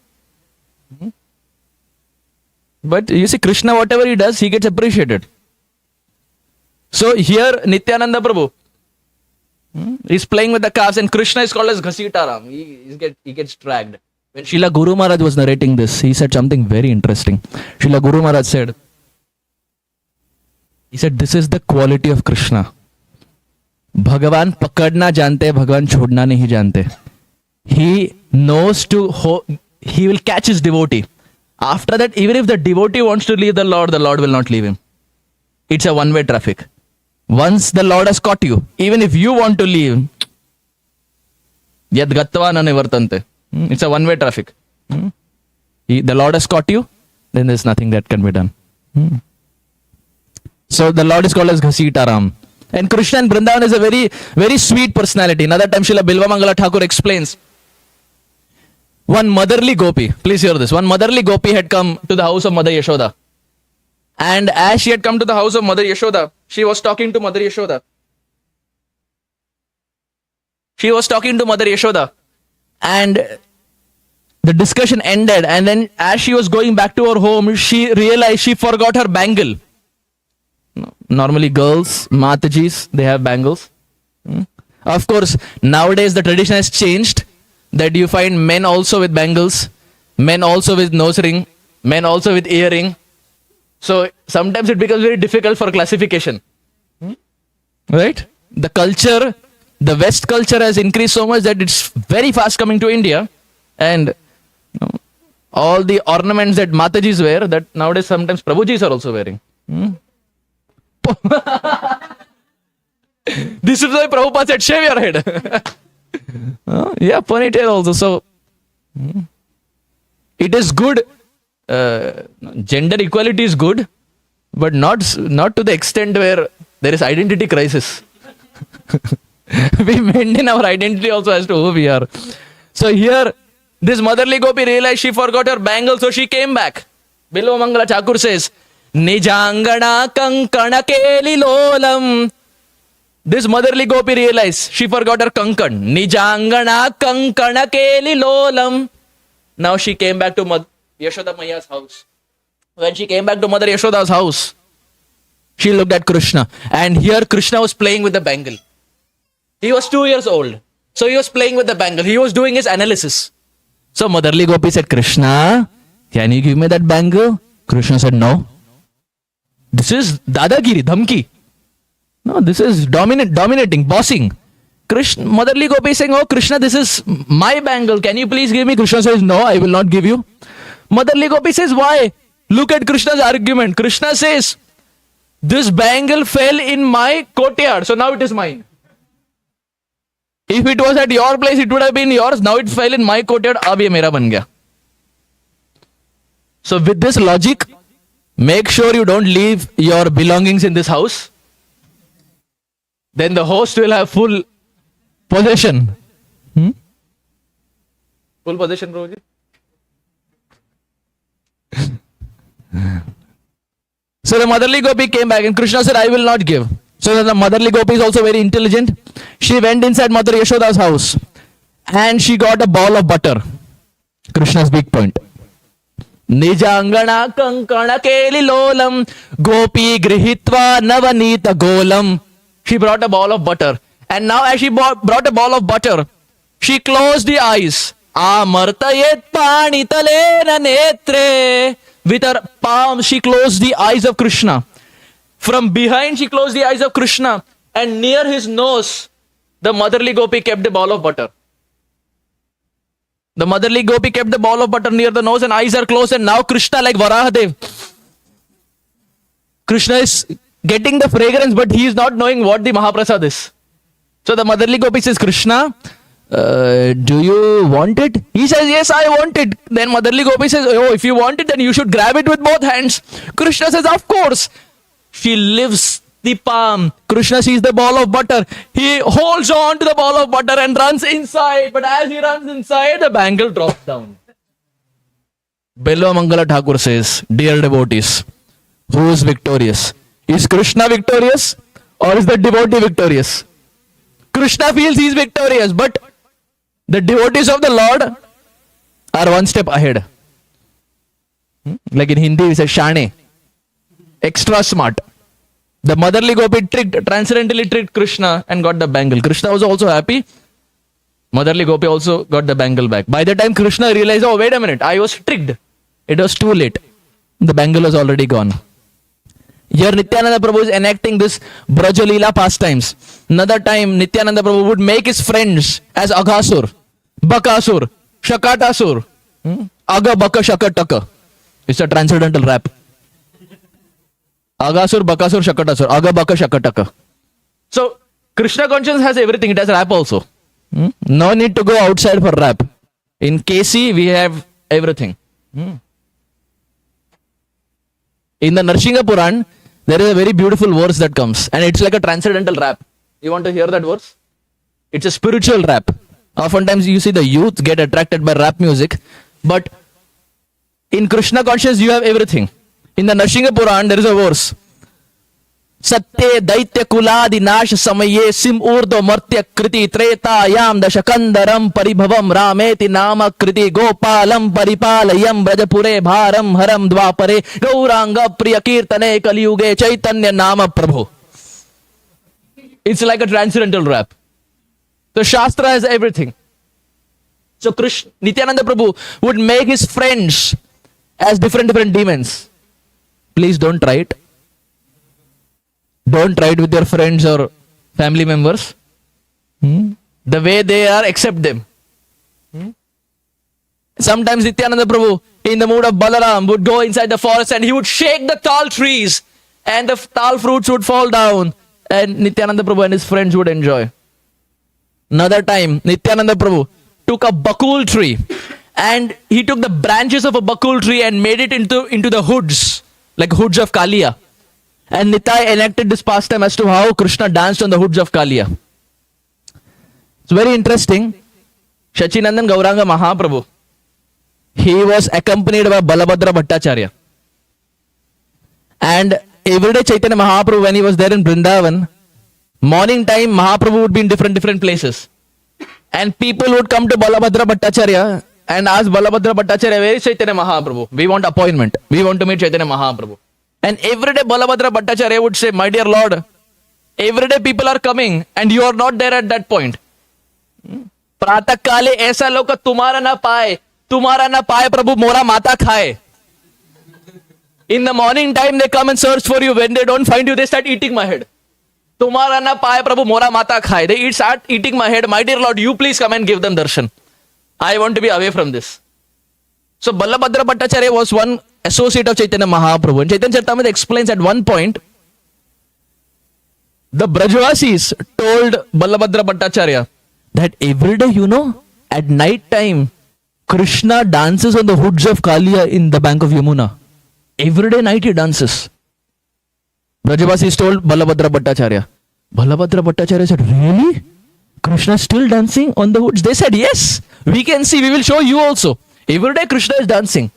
But you see, Krishna, whatever he does, he gets appreciated. So here, Nityananda Prabhu is playing with the calves and Krishna is called as Ghasita Ram. He gets dragged. When Srila Guru Maharaj was narrating this, he said something very interesting. Srila Guru Maharaj said, this is the quality of Krishna. Bhagavan pakadna jante, Bhagavan chodna nahi jante. He knows he will catch his devotee. After that, even if the devotee wants to leave the Lord will not leave him. It's a one-way traffic. Once the Lord has caught you, even if you want to leave, yad gattva na nivartante. It's a one-way traffic. The Lord has caught you, then there's nothing that can be done. So the Lord is called as Ghasita Ram. And Krishna in Vrindavan is a very, very sweet personality. Another time Srila Bilva Mangala Thakur explains. One motherly gopi, please hear this. One motherly gopi had come to the house of Mother Yashoda. And as she had come to the house of Mother Yashoda, she was talking to Mother Yashoda. And the discussion ended. And then as she was going back to her home, she realized she forgot her bangle. Normally girls, Matajis, they have bangles. Of course, nowadays the tradition has changed. That you find men also with bangles, men also with nose ring, men also with earring. So sometimes it becomes very difficult for classification. Right? The culture, the West culture has increased so much that it's very fast coming to India. And all the ornaments that Matajis wear, that nowadays sometimes Prabhujis are also wearing. This is why Prabhupada said, shave your head. Yeah, ponytail also. So, it is good. Gender equality is good, but not to the extent where there is identity crisis. We maintain our identity also as to who we are. So here, this motherly gopi realized she forgot her bangle, so she came back. Bilwa Mangala Thakur says, Nijangana kankana keli lolam. This motherly gopi realized she forgot her kankan. Nijangana kankana keli lolam. Now she came back to Yashoda Maiya's house. When she came back to Mother Yashoda's house, she looked at Krishna. And here Krishna was playing with the bangle. He was 2 years old. So he was playing with the bangle. He was doing his analysis. So motherly gopi said, Krishna, can you give me that bangle? Krishna said, no. This is dadagiri, dhamki. No, this is dominating, bossing. Krishna, motherly gopi is saying, oh Krishna, this is my bangle. Can you please give me? Krishna says, no, I will not give you. Motherly gopi says, why? Look at Krishna's argument. Krishna says, this bangle fell in my courtyard, so now it is mine. If it was at your place, it would have been yours. Now it fell in my courtyard. Ab ye mera ban gaya. So with this logic, make sure you don't leave your belongings in this house. Then the host will have full possession. Full possession, Prabhuji. So the motherly gopi came back and Krishna said, I will not give. So the motherly gopi is also very intelligent. She went inside Mother Yashoda's house and she got a ball of butter. Krishna's big point. Nijangana kankana keli lolam gopi grihitva navanita golam. She brought a ball of butter. And now as she brought a ball of butter, she closed the eyes. Amartayet panitalena netre. With her palm, she closed the eyes of Krishna. From behind, she closed the eyes of Krishna. And near his nose, the motherly gopi kept the ball of butter. The motherly gopi kept the ball of butter near the nose and eyes are closed. And now Krishna, like Varahadev, Krishna is getting the fragrance, but he is not knowing what the Mahaprasad is. So the motherly gopi says, Krishna, do you want it? He says, yes, I want it. Then motherly gopi says, oh, if you want it, then you should grab it with both hands. Krishna says, of course. She lifts the palm. Krishna sees the ball of butter. He holds on to the ball of butter and runs inside. But as he runs inside, the bangle drops down. Bilwa Mangala Thakur says, dear devotees, who is victorious? Is Krishna victorious or is the devotee victorious? Krishna feels he is victorious, but the devotees of the Lord are one step ahead. Like in Hindi, we say Shane. Extra smart. The motherly gopi transcendentally tricked Krishna and got the bangle. Krishna was also happy. Motherly gopi also got the bangle back. By the time Krishna realized, oh, wait a minute, I was tricked. It was too late. The bangle was already gone. Here Nityananda Prabhu is enacting this Brajalila pastimes. Another time Nityananda Prabhu would make his friends as Aghasur, Bakasur, Shakatasur. Aga Baka Shakataka. It's a transcendental rap. Aghasur, Bakasur, Shakatasur. Aga Baka Shakataka. So Krishna conscience has everything. It has rap also. No need to go outside for rap. In KC we have everything. In the Narsingha Puran, there is a very beautiful verse that comes and it's like a transcendental rap. You want to hear that verse? It's a spiritual rap. Oftentimes you see the youth get attracted by rap music, but in Krishna consciousness you have everything. In the Narsingha Puran there is a verse. Satye daitya kuladi nash samaye sim urdo martya kriti treta yam dashakandaram paribhavam rameti nama kriti gopalam paripalayam brajapure bharam haram dvapare gauranga priya kirtane kaliyuge chaitanya nama prabhu. It's like a transcendental rap. The Shastra has everything. So Nityananda Prabhu would make his friends as different demons. Please don't try it. Don't try it with your friends or family members. The way they are, accept them. Sometimes Nityananda Prabhu, in the mood of Balaram, would go inside the forest and he would shake the tall trees and the tall fruits would fall down. and Nityananda Prabhu and his friends would enjoy. Another time, Nityananda Prabhu took a bakul tree and he took the branches of a bakul tree and made it into the hoods, like hoods of Kaliya. And Nitai enacted this pastime as to how Krishna danced on the hoods of Kaliya. It's very interesting. Shachinandan Gauranga Mahaprabhu, he was accompanied by Balabhadra Bhattacharya. And every day Chaitanya Mahaprabhu, when he was there in Vrindavan, morning time Mahaprabhu would be in different places. And people would come to Balabhadra Bhattacharya and ask Balabhadra Bhattacharya, where is Chaitanya Mahaprabhu? We want appointment. We want to meet Chaitanya Mahaprabhu. And every day Balabhadra Bhattacharya would say, my dear Lord, every day people are coming and you are not there at that point. प्रातः काले ऐसा लोग तुम्हारा ना पाए प्रभु मोरा माता खाए. In the morning time they come and search for you. When they don't find you, they start eating my head. तुम्हारा ना पाए प्रभु मोरा माता खाए. They start eating my head. My dear Lord, you please come and give them darshan. I want to be away from this. So Balabhadra Bhattacharya was one associate of Chaitanya Mahaprabhu. And Chaitanya Charitamrita explains at one point, the Brajvasis told Balabhadra Bhattacharya that every day, at night time, Krishna dances on the hoods of Kaliya in the bank of Yamuna. Every day night he dances. Brajavasis told Balabhadra Bhattacharya. Balabhadra Bhattacharya said, really? Krishna is still dancing on the hoods? They said, yes, we can see, we will show you also. Every day Krishna is dancing.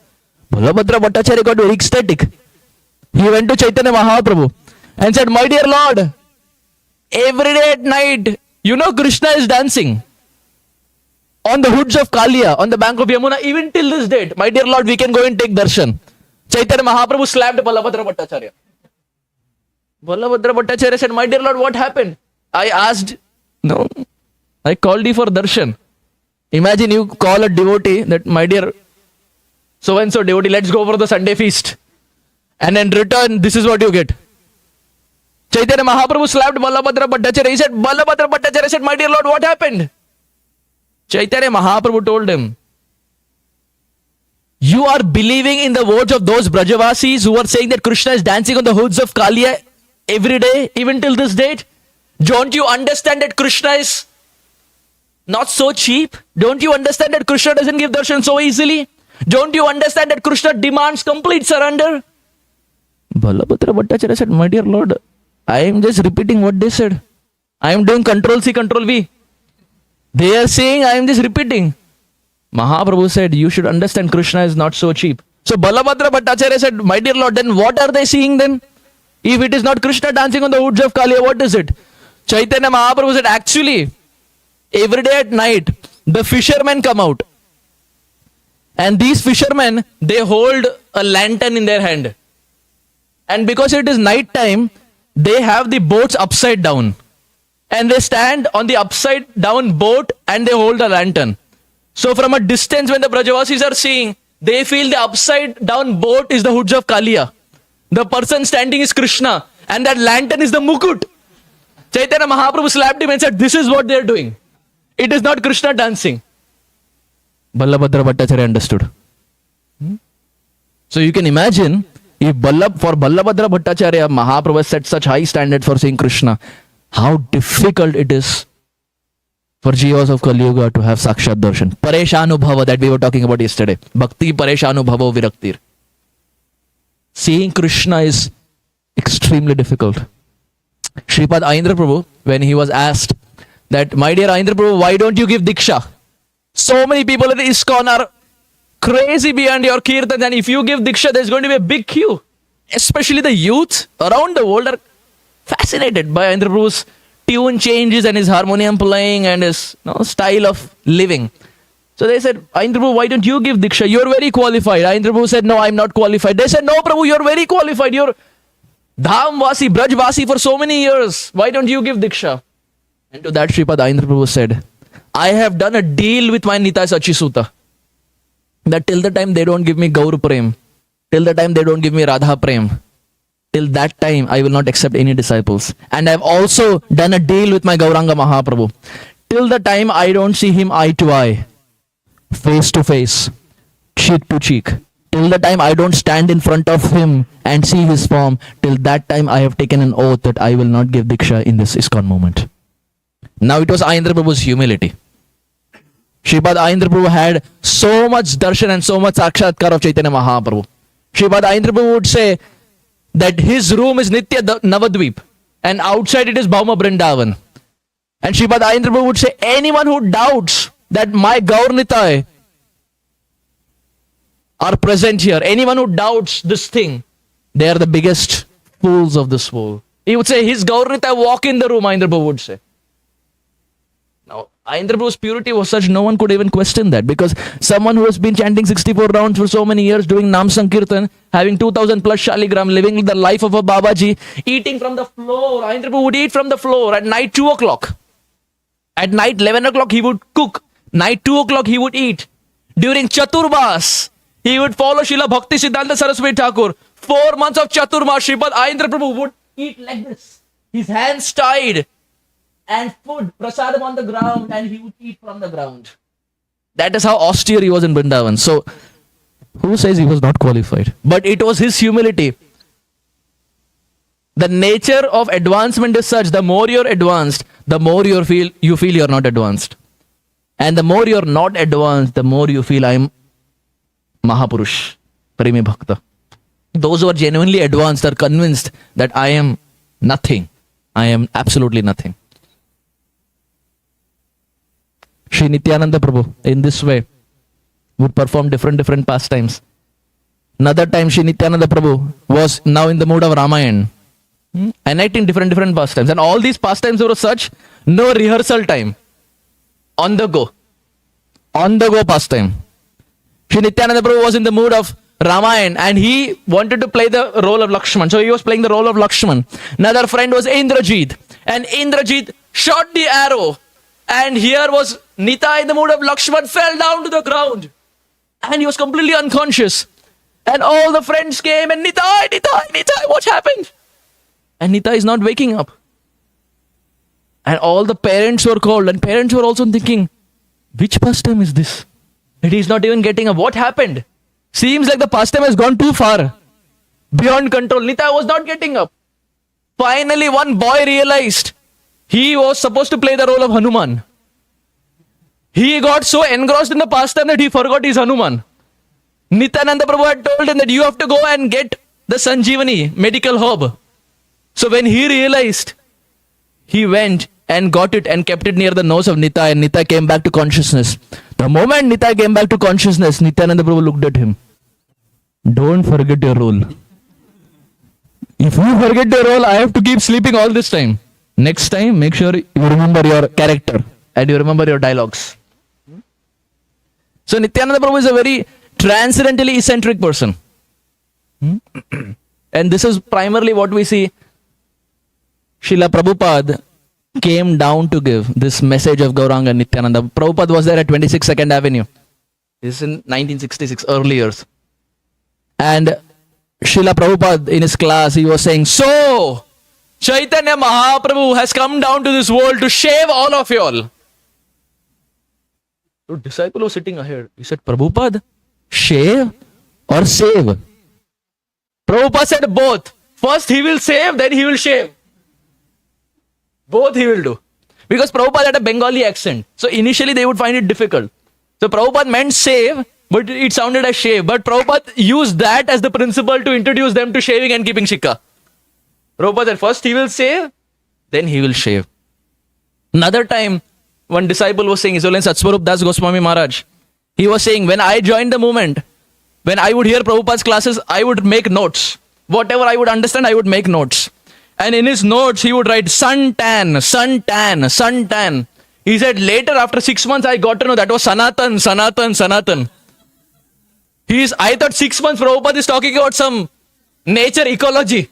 Balabhadra Bhattacharya got very ecstatic. He went to Chaitanya Mahaprabhu and said, my dear Lord, every day at night, Krishna is dancing on the hoods of Kaliya, on the bank of Yamuna, even till this date. My dear Lord, we can go and take darshan. Chaitanya Mahaprabhu slapped Balabhadra Bhattacharya. Balabhadra Bhattacharya said, my dear Lord, what happened? I called you for darshan. Imagine you call a devotee that, my dear so-and-so devotee, let's go for the Sunday feast. And in return, this is what you get. Chaitanya Mahaprabhu slapped Balabhadra Bhattacharya. He said, Balabhadra Bhattacharya said, my dear Lord, what happened? Chaitanya Mahaprabhu told him, you are believing in the words of those Brajavasis who are saying that Krishna is dancing on the hoods of Kaliya every day, even till this date? Don't you understand that Krishna is not so cheap? Don't you understand that Krishna doesn't give darshan so easily? Don't you understand that Krishna demands complete surrender? Balabhadra Bhattacharya said, my dear Lord, I am just repeating what they said. I am doing Control C, Control V. They are saying, I am just repeating. Mahaprabhu said, you should understand Krishna is not so cheap. So Balabhadra Bhattacharya said, my dear Lord, then what are they seeing then? If it is not Krishna dancing on the hoods of Kaliya, what is it? Chaitanya Mahaprabhu said, actually, every day at night, the fishermen come out. And these fishermen, they hold a lantern in their hand. And because it is night time, they have the boats upside down. And they stand on the upside down boat and they hold a lantern. So from a distance, when the Brajavasis are seeing, they feel the upside down boat is the hoods of Kaliya. The person standing is Krishna. And that lantern is the mukut. Chaitanya Mahaprabhu slapped him and said, this is what they are doing. It is not Krishna dancing. Balabhadra Bhattacharya understood. So you can imagine, if for Balabhadra Bhattacharya, Mahaprabhu set such high standards for seeing Krishna, how difficult it is for jivas of Kali Yuga to have Sakshat Darshan. Pareshanubhava that we were talking about yesterday. Bhakti Pareshanubhava Viraktir. Seeing Krishna is extremely difficult. Shripad Aindra Prabhu, when he was asked that, my dear Aindra Prabhu, why don't you give Diksha? So many people at the ISKCON are crazy beyond your kirtans, and if you give Diksha, there's going to be a big queue. Especially the youth around the world are fascinated by Aindra Prabhu's tune changes and his harmonium playing and his style of living. So they said, Aindra Prabhu, why don't you give Diksha? You're very qualified. Aindra Prabhu said, no, I'm not qualified. They said, no, Prabhu, you're very qualified. You're Dhamvasi, Brajvasi for so many years. Why don't you give Diksha? And to that, Shripad Aindra Prabhu said, I have done a deal with my Nitai Sachisuta that till the time they don't give me Gaur Prem, till the time they don't give me Rādhā Prem, till that time I will not accept any disciples. And I have also done a deal with my Gauranga Mahaprabhu. Till the time I don't see him eye to eye, face to face, cheek to cheek, Till the time I don't stand in front of him and see his form, till that time I have taken an oath that I will not give Diksha in this ISKCON movement. Now it was Ayendra Prabhu's humility. Shripad Ayendra Prabhu had so much darshan and so much sakshatkar of Chaitanya Mahaprabhu. Shripad Ayendra Prabhu would say that his room is Nitya Navadvip and outside it is Bhauma Vrindavan. And Shripad Ayendra Prabhu would say, anyone who doubts that my Gaur Nitai are present here, anyone who doubts this thing, they are the biggest fools of this world. He would say, his Gaur Nitai walk in the room, Ayendra Prabhu would say. Now, Ayendra Prabhu's purity was such, no one could even question that, because someone who has been chanting 64 rounds for so many years, doing Nam Sankirtan, having 2000 plus shaligram, living the life of a Babaji, eating from the floor. Ayendra Prabhu would eat from the floor at night 2 o'clock. At night 11 o'clock he would cook. Night 2 o'clock he would eat. During Chaturbas, he would follow Srila Bhakti Siddhanta Saraswati Thakur. 4 months of Chaturmas, Sripad Ayendra Prabhu would eat like this. His hands tied. And food, prasadam on the ground, and he would eat from the ground. That is how austere he was in Vrindavan. So, who says he was not qualified? But it was his humility. The nature of advancement is such, the more you're advanced, the more you feel you're not advanced. And the more you're not advanced, the more you feel I'm Mahapurush, Premi Bhakta. Those who are genuinely advanced are convinced that I am nothing. I am absolutely nothing. Sri Nityananda Prabhu, in this way, would perform different pastimes. Another time, Sri Nityananda Prabhu was now in the mood of Ramayana, enacting different pastimes. And all these pastimes were such, no rehearsal time. On the go pastime. Sri Nityananda Prabhu was in the mood of Ramayana and he wanted to play the role of Lakshman. So he was playing the role of Lakshman. Another friend was Indrajit. And Indrajit shot the arrow. And here was Nita in the mood of Lakshman, fell down to the ground. And he was completely unconscious. And all the friends came and Nitai, what happened? And Nita is not waking up. And all the parents were called. And parents were also thinking, which pastime is this? That he is not even getting up. What happened? Seems like the pastime has gone too far. Beyond control. Nita was not getting up. Finally, one boy realized he was supposed to play the role of Hanuman. He got so engrossed in the pastime that he forgot his Hanuman. Nityananda Prabhu had told him that you have to go and get the Sanjeevani medical herb. So when he realized, he went and got it and kept it near the nose of Nita, and Nita came back to consciousness. The moment Nita came back to consciousness, Nityananda Prabhu looked at him. Don't forget your role. If you forget your role, I have to keep sleeping all this time. Next time, make sure you remember your character and you remember your dialogues. So Nityananda Prabhu is a very transcendentally eccentric person. And this is primarily what we see. Srila Prabhupada came down to give this message of Gauranga Nityananda. Prabhupada was there at 26 2nd Avenue. This is in 1966, early years. And Srila Prabhupada in his class, he was saying, so Chaitanya Mahaprabhu has come down to this world to shave all of you all. The disciple was sitting ahead. He said, Prabhupada, shave or save? Prabhupada said both. First he will save, then he will shave. Both he will do. Because Prabhupada had a Bengali accent. So initially they would find it difficult. So Prabhupada meant save, but it sounded as shave. But Prabhupada used that as the principle to introduce them to shaving and keeping shikha. Prabhupada said first he will save, then he will shave. Another time, one disciple was saying, His Holiness Satsvarup Das Goswami Maharaj, he was saying, when I joined the movement, when I would hear Prabhupada's classes, I would make notes. Whatever I would understand, I would make notes. And in his notes, he would write suntan, suntan, suntan. He said, later after 6 months, I got to know that was Sanatan, Sanatan, Sanatan. I thought 6 months Prabhupada is talking about some nature ecology.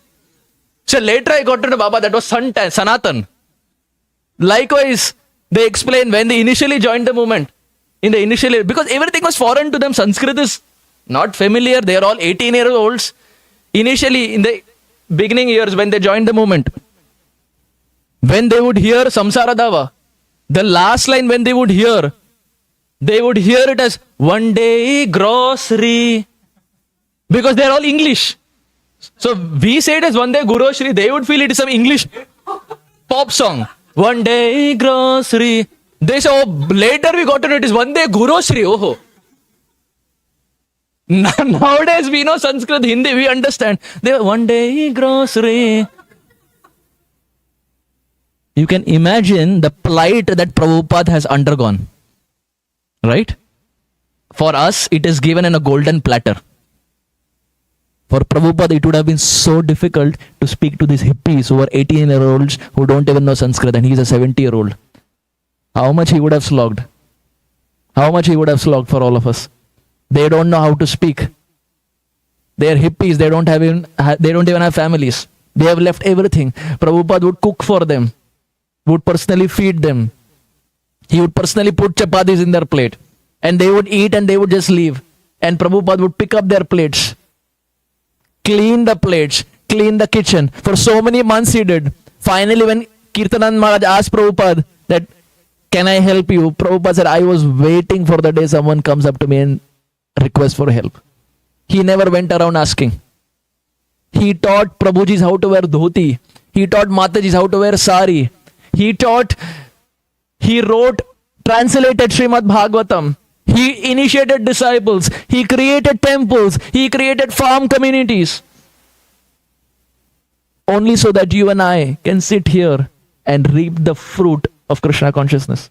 So later I got to know, Baba, that was suntan, Sanatan. Likewise, they explain when they initially joined the movement, because everything was foreign to them. Sanskrit is not familiar. They are all 18-year-olds. Initially, in the beginning years when they joined the movement, when they would hear Samsara Dava, the last line when they would hear it as one day grocery. Because they're all English. So we say it as Vande Grocery, they would feel it is some English pop song. One day grocery. They say, oh, later we got to know it is Vande Grocery. Oh. Nowadays we know Sanskrit, Hindi, we understand. They one day grocery. You can imagine the plight that Prabhupada has undergone. Right? For us, it is given in a golden platter. For Prabhupada, it would have been so difficult to speak to these hippies who are 18-year-olds who don't even know Sanskrit, and he's a 70-year-old. How much he would have slogged. How much he would have slogged for all of us. They don't know how to speak. They are hippies. They don't even have families. They have left everything. Prabhupada would cook for them, would personally feed them. He would personally put chapatis in their plate, and they would eat and they would just leave. And Prabhupada would pick up their plates, clean the plates, clean the kitchen. For so many months he did. Finally, when Kirtanand Maharaj asked Prabhupada that, can I help you? Prabhupada said, I was waiting for the day someone comes up to me and requests for help. He never went around asking. He taught Prabhujis how to wear dhoti. He taught Matajis how to wear sari. He wrote, translated Srimad Bhagavatam. He initiated disciples. He created temples. He created farm communities. Only so that you and I can sit here and reap the fruit of Krishna consciousness.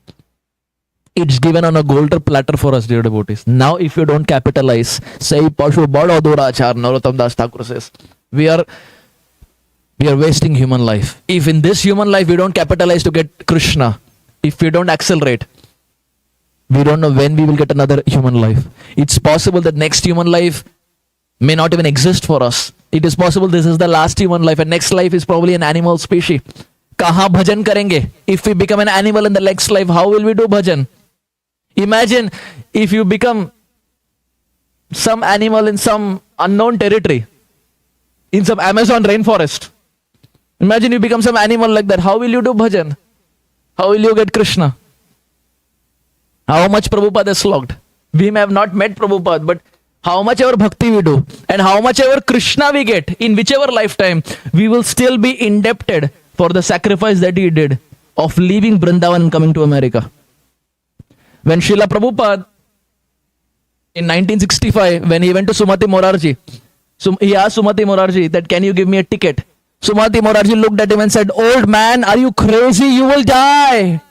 It's given on a golden platter for us, dear devotees. Now, if you don't capitalize, say Pashu Bada Durachar, Narottam Das Thakur says, we are wasting human life. If in this human life we don't capitalize to get Krishna, if we don't accelerate, we don't know when we will get another human life. It's possible that next human life may not even exist for us. It is possible this is the last human life, and next life is probably an animal species. Kaha bhajan karenge? If we become an animal in the next life, how will we do bhajan? Imagine if you become some animal in some unknown territory, in some Amazon rainforest. Imagine you become some animal like that. How will you do bhajan? How will you get Krishna? How much Prabhupada has slogged. We may have not met Prabhupada, but how much ever bhakti we do, and how much ever Krishna we get in whichever lifetime, we will still be indebted for the sacrifice that he did of leaving Vrindavan and coming to America. When Srila Prabhupada in 1965, when he went to Sumati Morarji, he asked Sumati Morarji that, can you give me a ticket? Sumati Morarji looked at him and said, old man, are you crazy? You will die.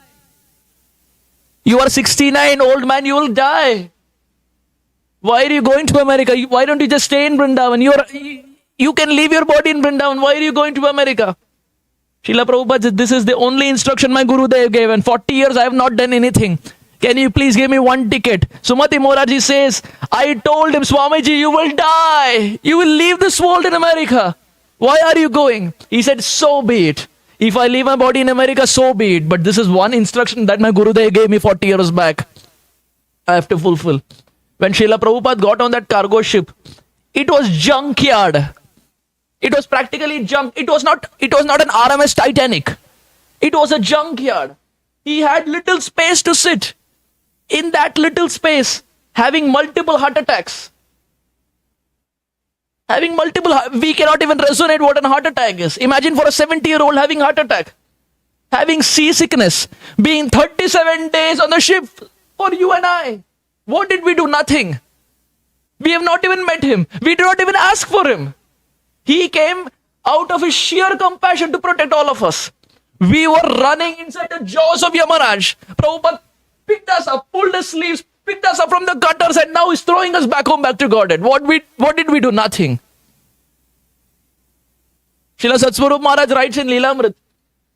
You are 69, old man, you will die. Why are you going to America? Why don't you just stay in Vrindavan? You can leave your body in Vrindavan. Why are you going to America? Srila Prabhupada said, this is the only instruction my Gurudev gave, and 40 years I have not done anything. Can you please give me one ticket? Sumati Morarji says, I told him, Swamiji, you will die. You will leave this world in America. Why are you going? He said, so be it. If I leave my body in America, so be it. But this is one instruction that my Gurudev gave me 40 years back. I have to fulfill. When Srila Prabhupada got on that cargo ship, it was junkyard. It was practically junk. It was not an RMS Titanic. It was a junkyard. He had little space to sit. In that little space, having multiple heart attacks. We cannot even resonate what a heart attack is. Imagine for a 70-year-old having heart attack. Having seasickness. Being 37 days on the ship for you and I. What did we do? Nothing. We have not even met him. We did not even ask for him. He came out of his sheer compassion to protect all of us. We were running inside the jaws of Yamaraj. Prabhupada picked us up, pulled his sleeves, picked us up from the gutters, and now he's throwing us back home, back to Godhead. What did we do? Nothing. Srila Satsvarup Maharaj writes in Leelamrit,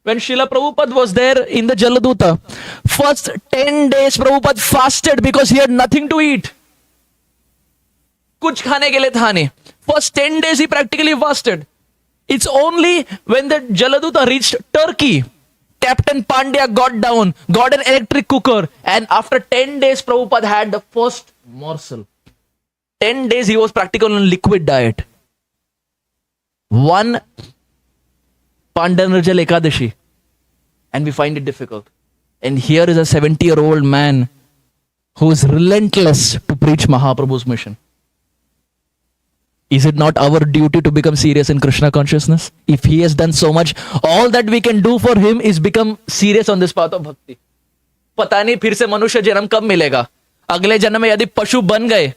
when Srila Prabhupada was there in the Jaladuta, first 10 days Prabhupada fasted because he had nothing to eat. Kuch khane ke liye tha nahi. First 10 days he practically fasted. It's only when the Jaladuta reached Turkey, Captain Pandya got down, got an electric cooker, and after 10 days Prabhupada had the first morsel. 10 days he was practically on liquid diet. One Pandanarjal Ekadashi, and we find it difficult. And here is a 70-year-old man who is relentless to preach Mahaprabhu's mission. Is it not our duty to become serious in Krishna consciousness? If he has done so much, all that we can do for him is become serious on this path of bhakti. पता नहीं फिर से मनुष्य जन्म कब मिलेगा. अगले जन्म में यदि पशु बन गए,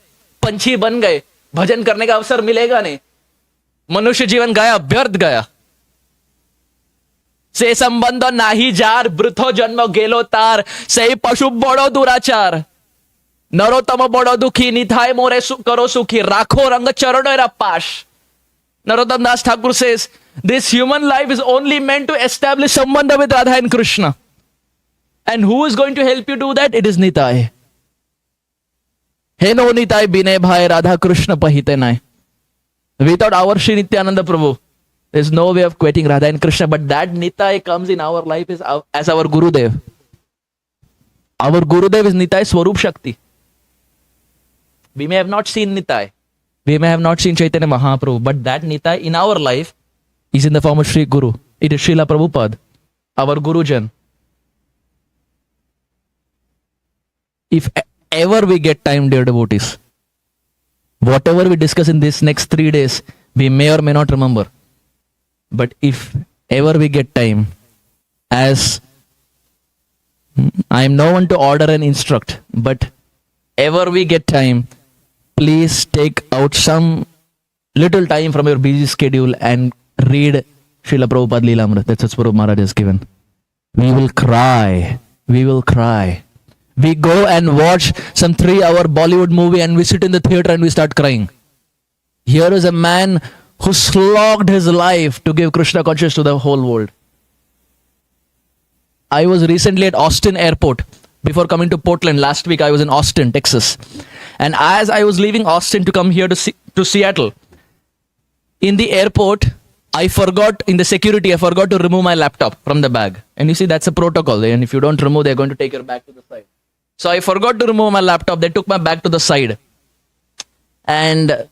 पंछी बन गए, भजन करने का अवसर मिलेगा नहीं. मनुष्य जीवन गया, व्यर्थ गया. से संबंध नाही जार, वृथो जन्म गेलो तार. से पशु बड़ो दुराचार. नरोत्तम बड़ो दुखी, निथाय मोरे करो सुखी, राखो रंग चरणो एरा पाश. Narottam Das Thakur says, this human life is only meant to establish sambandha with Radha and Krishna. And who is going to help you do that? It is Nitai. He no Nitai bine bhai Radha Krishna pahite nai. Without our Shri Nityananda Prabhu, there is no way of quitting Radha and Krishna. But that Nitai comes in our life as our Gurudev. Our Gurudev is Nitai Swarup Shakti. We may have not seen Nitai. We may have not seen Chaitanya Mahaprabhu. But that Nitai in our life is in the form of Sri Guru. It is Srila Prabhupada, our Gurujan. If ever we get time, dear devotees, whatever we discuss in this next 3 days, we may or may not remember. But if ever we get time, as I am no one to order and instruct, but ever we get time, please take out some little time from your busy schedule and read Srila Prabhupada Leelamrita. That's what Prabhu Maharaj has given. We will cry. We will cry. We go and watch some 3-hour Bollywood movie and we sit in the theater and we start crying. Here is a man who slogged his life to give Krishna consciousness to the whole world. I was recently at Austin Airport. Before coming to Portland, last week I was in Austin, Texas. And as I was leaving Austin to come here to Seattle, in the airport, in the security, I forgot to remove my laptop from the bag. And you see, that's a protocol. And if you don't remove, they're going to take your bag to the side. So I forgot to remove my laptop. They took my bag to the side. And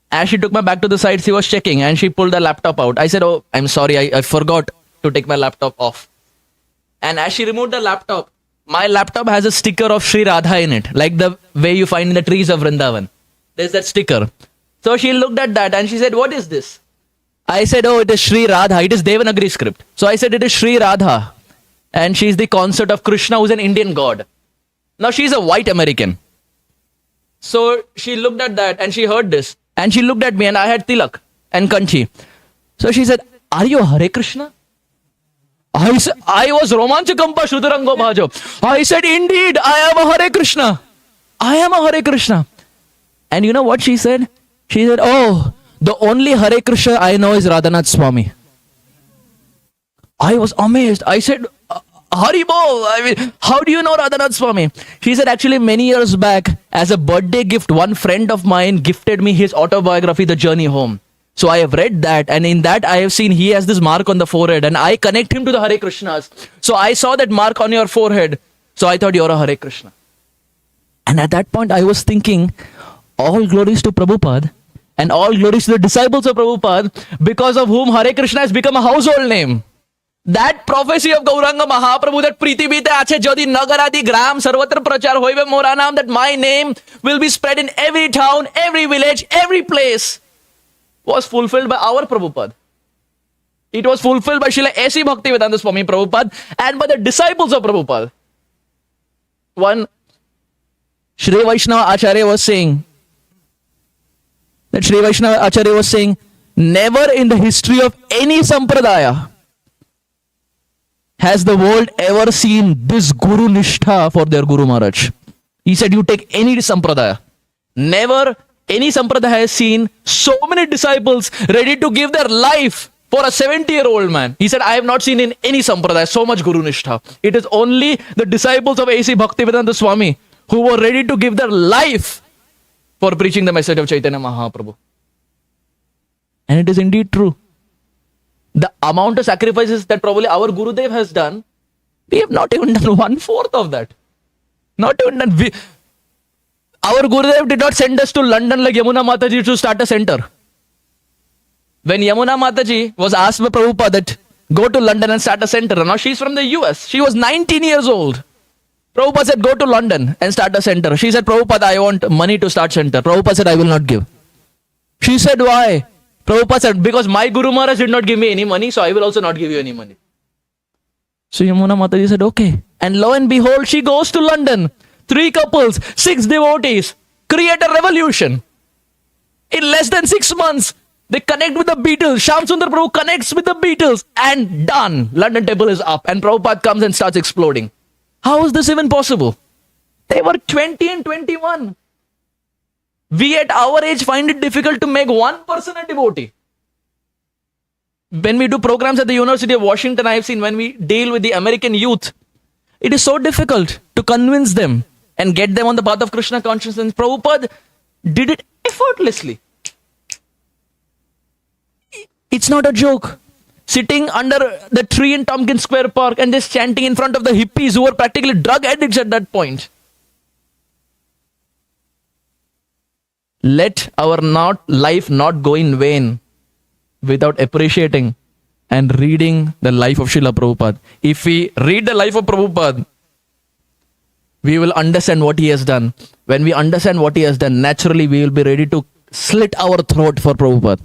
as she took my bag to the side, she was checking and she pulled the laptop out. I said, oh, I'm sorry, I forgot to take my laptop off. And as she removed the laptop, my laptop has a sticker of Sri Rādhā in it, like the way you find in the trees of Vrindavan. There's that sticker. So she looked at that and she said, what is this? I said, oh, it is Sri Rādhā. It is Devanagari script. So I said, it is Sri Rādhā. And she's the consort of Krishna, who's an Indian god. Now she's a white American. So she looked at that and she heard this. And she looked at me and I had tilak and kanchi. So she said, are you Hare Krishna? I was Romanchakampa Shrudarango Bhajo. I said, indeed, I am a Hare Krishna. I am a Hare Krishna. And you know what she said? She said, oh, the only Hare Krishna I know is Radhanath Swami. I was amazed. I said, Haribol, I mean, how do you know Radhanath Swami? She said, actually, many years back, as a birthday gift, one friend of mine gifted me his autobiography, The Journey Home. So I have read that, and in that I have seen he has this mark on the forehead, and I connect him to the Hare Krishnas. So I saw that mark on your forehead. So I thought you're a Hare Krishna. And at that point I was thinking, all glories to Prabhupada, and all glories to the disciples of Prabhupada, because of whom Hare Krishna has become a household name. That prophecy of Gauranga Mahaprabhu, that Priti Bite Ache Jodi Nagaradi Gram Sarvatra Prachar Hoive Moranam, that my name will be spread in every town, every village, every place, was fulfilled by our Prabhupada. It was fulfilled by Srila A.C. Bhaktivedanta Swami Prabhupada and by the disciples of Prabhupada. One Shri Vaishnava Acharya was saying, never in the history of any sampradaya has the world ever seen this Guru Nishtha for their Guru Maharaj. He said, you take any sampradaya. Never any sampradaya has seen so many disciples ready to give their life for a 70-year-old man. He said, I have not seen in any sampradaya so much Guru Nishtha. It is only the disciples of A.C. Bhaktivedanta Swami who were ready to give their life for preaching the message of Chaitanya Mahaprabhu. And it is indeed true. The amount of sacrifices that probably our Gurudev has done, we have not even done 1/4 of that. Not even done. Our Gurudev did not send us to London like Yamuna Mataji to start a center. When Yamuna Mataji was asked by Prabhupada that go to London and start a center, now she's from the US. She was 19 years old. Prabhupada said, go to London and start a center. She said, Prabhupada, I want money to start center. Prabhupada said, I will not give. She said, why? Prabhupada said, because my Guru Maharaj did not give me any money, so I will also not give you any money. So Yamuna Mataji said, okay. And lo and behold, she goes to London. 3 couples, 6 devotees, create a revolution. In less than 6 months, they connect with the Beatles. Shyam Sundar Prabhu connects with the Beatles and done. London Temple is up and Prabhupada comes and starts exploding. How is this even possible? They were 20 and 21. We at our age find it difficult to make one person a devotee. When we do programs at the University of Washington, I have seen when we deal with the American youth, it is so difficult to convince them and get them on the path of Krishna consciousness. Prabhupada did it effortlessly. It's not a joke. Sitting under the tree in Tompkins Square Park and just chanting in front of the hippies who were practically drug addicts at that point. Let our life not go in vain without appreciating and reading the life of Srila Prabhupada. If we read the life of Prabhupada, we will understand what he has done. When we understand what he has done, naturally we will be ready to slit our throat for Prabhupada.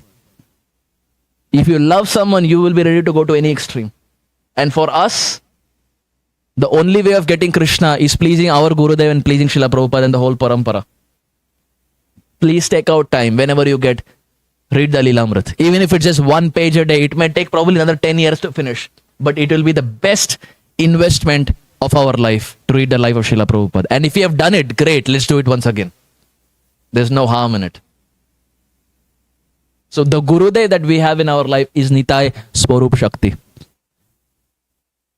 If you love someone, you will be ready to go to any extreme. And for us, the only way of getting Krishna is pleasing our Gurudev and pleasing Srila Prabhupada and the whole parampara. Please take out time whenever you get, read the Lilamrit. Even if it's just 1 page a day, it may take probably another 10 years to finish. But it will be the best investment of our life to read the life of Srila Prabhupada. And if you have done it, great, let's do it once again. There's no harm in it. So the Gurudev that we have in our life is Nitai Swarup Shakti.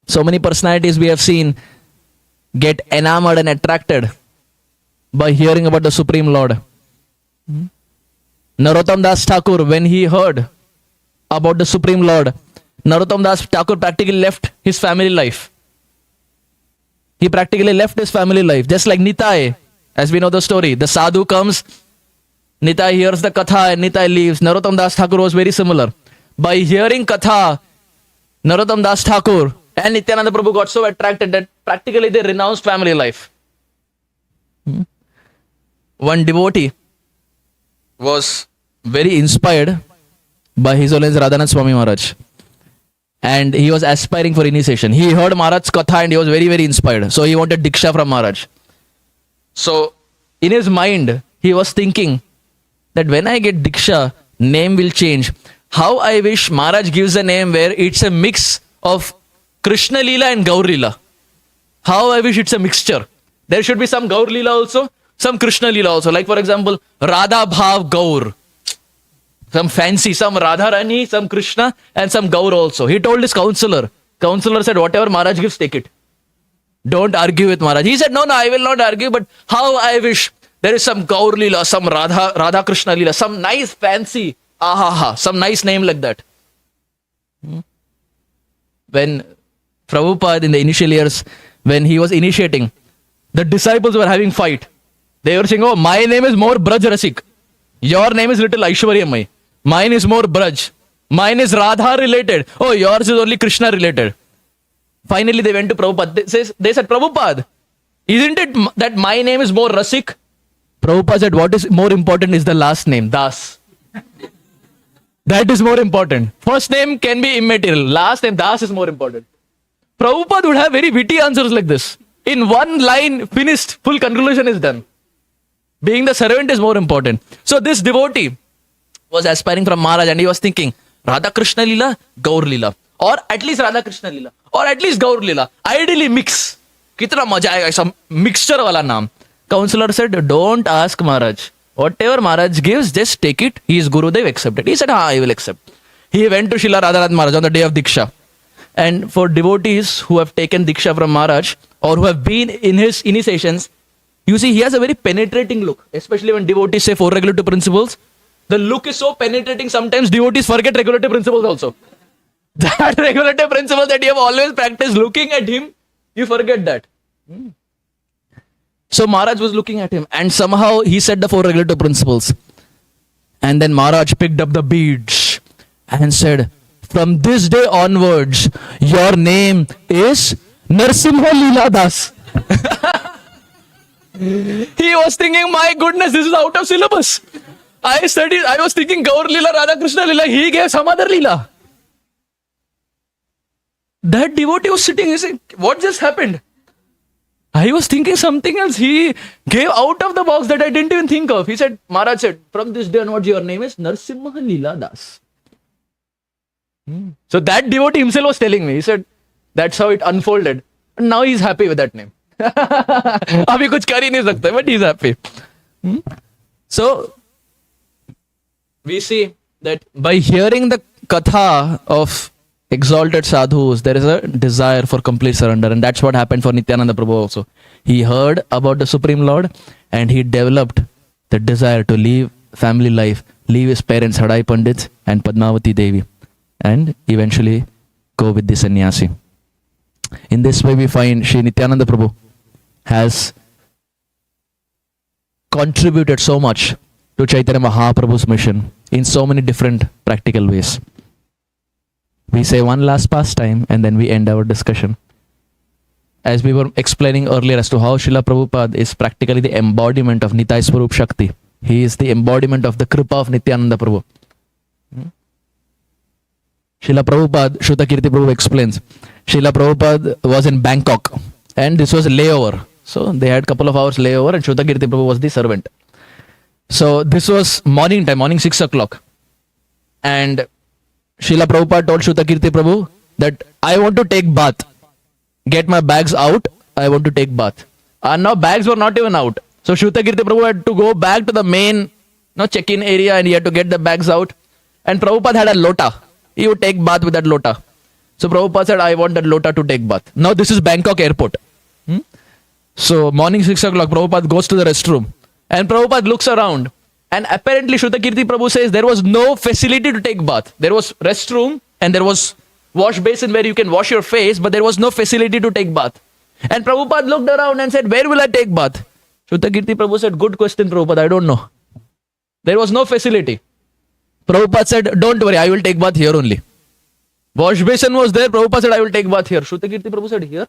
So many personalities we have seen get enamored and attracted by hearing about the Supreme Lord. Narottam Das Thakur, when he heard about the Supreme Lord, Narottam Das Thakur practically left his family life. He practically left his family life. Just like Nitai, as we know the story. The sadhu comes, Nitai hears the katha and Nitai leaves. Narottam Das Thakur was very similar. By hearing katha, Narottam Das Thakur and Nityananda Prabhu got so attracted that practically they renounced family life. One devotee was very inspired by His Holiness Radhanath Swami Maharaj. And he was aspiring for initiation. He heard Maharaj's katha and he was very, very inspired. So he wanted Diksha from Maharaj. So in his mind, he was thinking that when I get Diksha, name will change. How I wish Maharaj gives a name where it's a mix of Krishna Leela and Gaur Leela. How I wish it's a mixture. There should be some Gaur Leela also, some Krishna Leela also. Like for example, Rādhā Bhav Gaur. Some fancy, some Radha Rani, some Krishna and some Gaur also. He told his counselor. Counselor said, whatever Maharaj gives, take it. Don't argue with Maharaj. He said, no, I will not argue, but how I wish there is some Gaur Leela, some Radha Krishna Leela, some nice fancy, some nice name like that. When Prabhupada in the initial years, when he was initiating, the disciples were having fight. They were saying, oh, my name is more Braj Rasik. Your name is little Aishwaryamai. Mine is more Braj. Mine is Radha related. Oh, yours is only Krishna related. Finally, they went to Prabhupada. They said, Prabhupada, isn't it that my name is more Rasik? Prabhupada said, what is more important is the last name, Das. That is more important. First name can be immaterial. Last name, Das, is more important. Prabhupada would have very witty answers like this. In one line, finished, full conclusion is done. Being the servant is more important. So this devotee was aspiring from Maharaj and he was thinking, Radha Krishna Leela, Gaur Leela. Or at least Radha Krishna Leela. Or at least Gaur Leela. Ideally mix. Kitna maja aayega, some mixture wala naam. Counselor said, don't ask Maharaj. Whatever Maharaj gives, just take it. He is Gurudev, accept it. He said, I will accept. He went to Srila Radhanath Maharaj on the day of Diksha. And for devotees who have taken Diksha from Maharaj or who have been in his initiations, you see, he has a very penetrating look. Especially when devotees say 4 regulative principles. The look is so penetrating, sometimes devotees forget regulative principles also. That regulative principle that you have always practiced, looking at him, you forget that. So Maharaj was looking at him and somehow he said the 4 regulative principles. And then Maharaj picked up the beads and said, from this day onwards, your name is Narsimha Leela Das. He was thinking, my goodness, this is out of syllabus. I was thinking Gaur Lila, Radha Krishna Lila. He gave some other Lila. That devotee was sitting, he said, what just happened? I was thinking something else. He gave out of the box that I didn't even think of. He said, Maharaj said, from this day onwards, your name is Narsimha Lila Das. So that devotee himself was telling me. He said, that's how it unfolded. And now he's happy with that name. Abhi kuch kar hi nahi sakta, but he's happy. So, we see that by hearing the katha of exalted sadhus, there is a desire for complete surrender, and that's what happened for Nityananda Prabhu also. He heard about the Supreme Lord and he developed the desire to leave family life, leave his parents Hadai Pandit and Padmavati Devi, and eventually go with the sannyasi. In this way we find Sri Nityananda Prabhu has contributed so much to Chaitanya Mahaprabhu's mission in so many different practical ways. We say one last pastime and then we end our discussion. As we were explaining earlier as to how Srila Prabhupada is practically the embodiment of Nitai Swarup Shakti. He is the embodiment of the Kripa of Nityananda Prabhu. Srila Prabhupada, Shrutakirti Prabhu explains, Srila Prabhupada was in Bangkok and this was a layover. So they had a couple of hours layover and Shrutakirti Prabhu was the servant. So this was morning time, morning 6 o'clock. And Srila Prabhupada told Shrutakirti Prabhu that I want to take bath. Get my bags out. I want to take bath. And now bags were not even out. So Shrutakirti Prabhu had to go back to the main check-in area and he had to get the bags out. And Prabhupada had a lota. He would take bath with that lota. So Prabhupada said, I want that lota to take bath. Now this is Bangkok airport. So morning 6 o'clock, Prabhupada goes to the restroom. And Prabhupada looks around. And apparently Shrutakirti Prabhu says there was no facility to take bath. There was restroom and there was wash basin where you can wash your face, but there was no facility to take bath. And Prabhupada looked around and said, where will I take bath? Shrutakirti Prabhu said, good question Prabhupada, I don't know. There was no facility. Prabhupada said, don't worry, I will take bath here only. Wash basin was there. Prabhupada said, I will take bath here. Shrutakirti Prabhu said, here?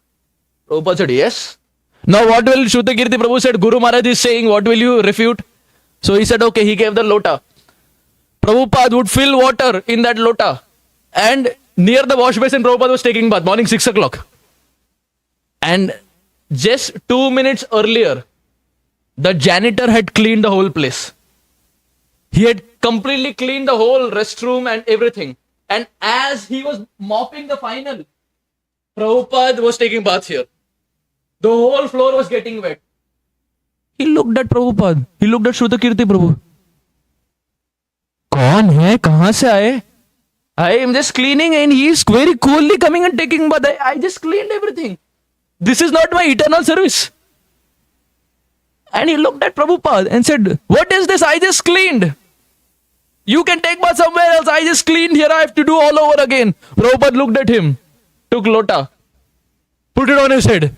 Prabhupada said, yes. Now what will Shrutakirti Prabhu said, Guru Maharaj is saying, what will you refute? So he said, okay, he gave the lota. Prabhupada would fill water in that lota. And near the wash basin, Prabhupada was taking bath, morning 6 o'clock. And just 2 minutes earlier, the janitor had cleaned the whole place. He had completely cleaned the whole restroom and everything. And as he was mopping the final, Prabhupada was taking bath here. The whole floor was getting wet. He looked at Prabhupada. He looked at Shrutakirti Prabhu. Kaun hai? Kahan se aaye? I am just cleaning and he is very coolly coming and taking bath. I just cleaned everything. This is not my eternal service. And he looked at Prabhupada and said, what is this? I just cleaned. You can take bath somewhere else. I just cleaned here. I have to do all over again. Prabhupada looked at him, took lota, put it on his head.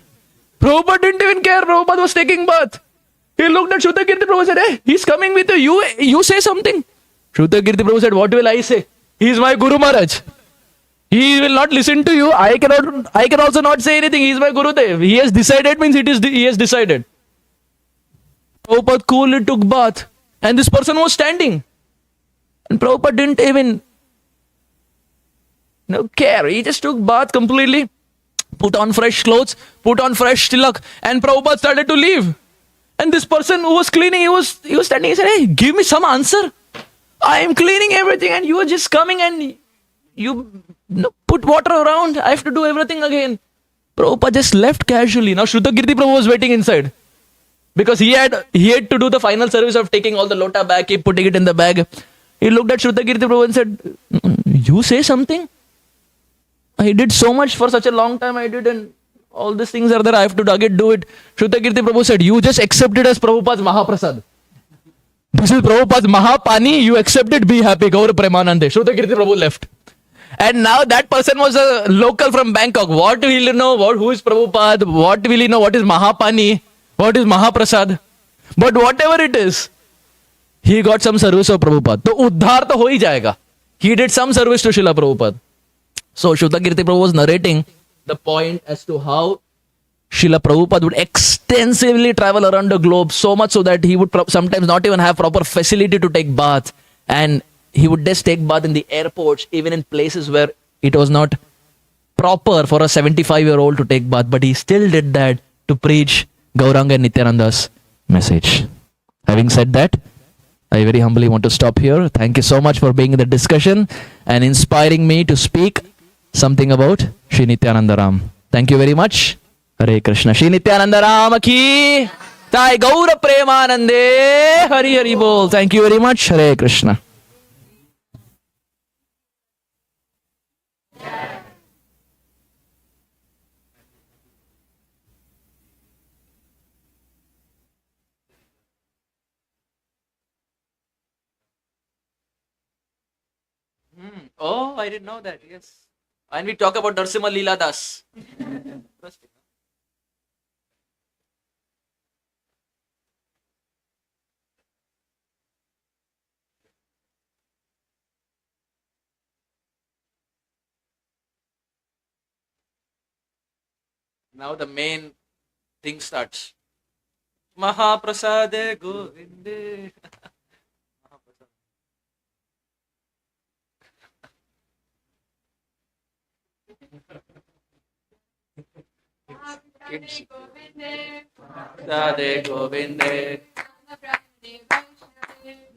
Prabhupada didn't even care. Prabhupada was taking bath. He looked at Shrutakirti Prabhu and said, hey, he's coming with you. You say something. Shrutakirti Prabhu said, what will I say? He is my Guru Maharaj. He will not listen to you. I can also not say anything. He is my Guru Dev. He has decided means he has decided. Prabhupada coolly took bath. And this person was standing. And Prabhupada didn't even care. He just took bath completely. Put on fresh clothes. Put on fresh tilak. And Prabhupada started to leave. And this person who was cleaning, he was standing. He said, hey, give me some answer. I am cleaning everything and you are just coming and you put water around. I have to do everything again. Prabhupada just left casually. Now Shrutakirti Prabhu was waiting inside. Because he had to do the final service of taking all the lota back, putting it in the bag. He looked at Shrutakirti Prabhu and said, you say something? I did so much for such a long time. I did and all these things are there. I have to again do it. Shrutakirti Prabhu said, you just accept it as Prabhupada's Mahaprasad. This is Prabhupada's Mahapani. You accept it, be happy. Gaur Premanande. Shrutakirti Prabhu left. And now that person was a local from Bangkok. What will he know? Who is Prabhupada? What will he know? What is Mahapani? What is Mahaprasad? But whatever it is, he got some service of Prabhupada. So uddhar to ho hi jayega. He did some service to Srila Prabhupada. So Shrutakirti Prabhu was narrating the point as to how Srila Prabhupada would extensively travel around the globe, so much so that he would sometimes not even have proper facility to take bath. And he would just take bath in the airports, even in places where it was not proper for a 75-year-old to take bath. But he still did that to preach Gauranga and Nityananda's message. Having said that, I very humbly want to stop here. Thank you so much for being in the discussion and inspiring me to speak something about Sri Nityananda Ram. Thank you very much. Hare Krishna. Sri Nityananda Ram ki Jai, Gaura Premanande. Hari Hari Bol. Thank you very much. Hare Krishna. Oh, I didn't know that. Yes. And we talk about Narasimha Leela Das. Now the main thing starts. Mahaprasade Govinde. Prasade Govinde.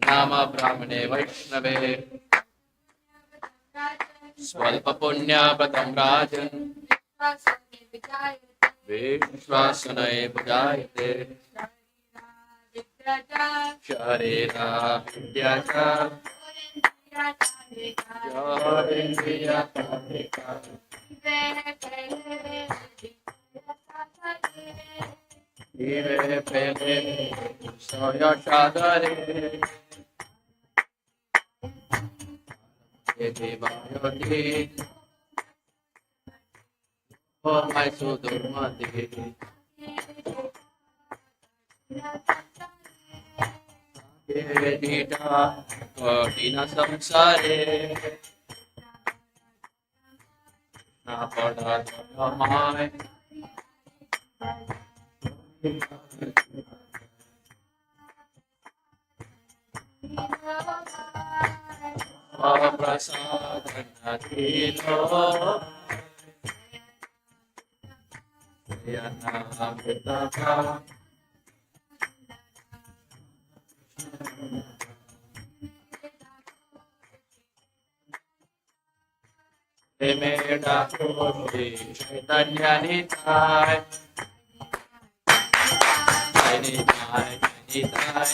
Nama Brahmane Vaishnave. Swalpa Punya Pratam Rajan. Vishwasanay Bhagayate. Sharira Vidyacha. Yorindriya Karika. Ive Pele Soya Shadare. Yeti Vayoti. Oh, my Sudurmati. Vedita Kodina Samsare. Napada Tamai. Prasadana Tilo. Yana Vitaka. Emeda Koshi Chaitanya Nitai. Nitai, Nitai.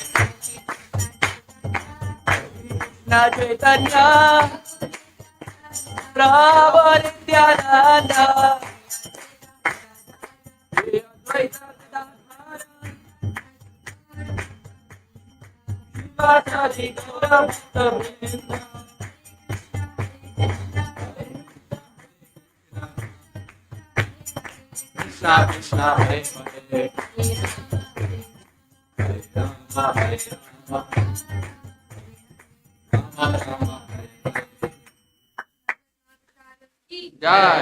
Na Chaitanya Prabhu Nityananda. Shivasari Gaura Bhakta. Krishna Krishna Hare Hare. Hare Rama Hare Rama. Rama Rama Hare Hare. Jai.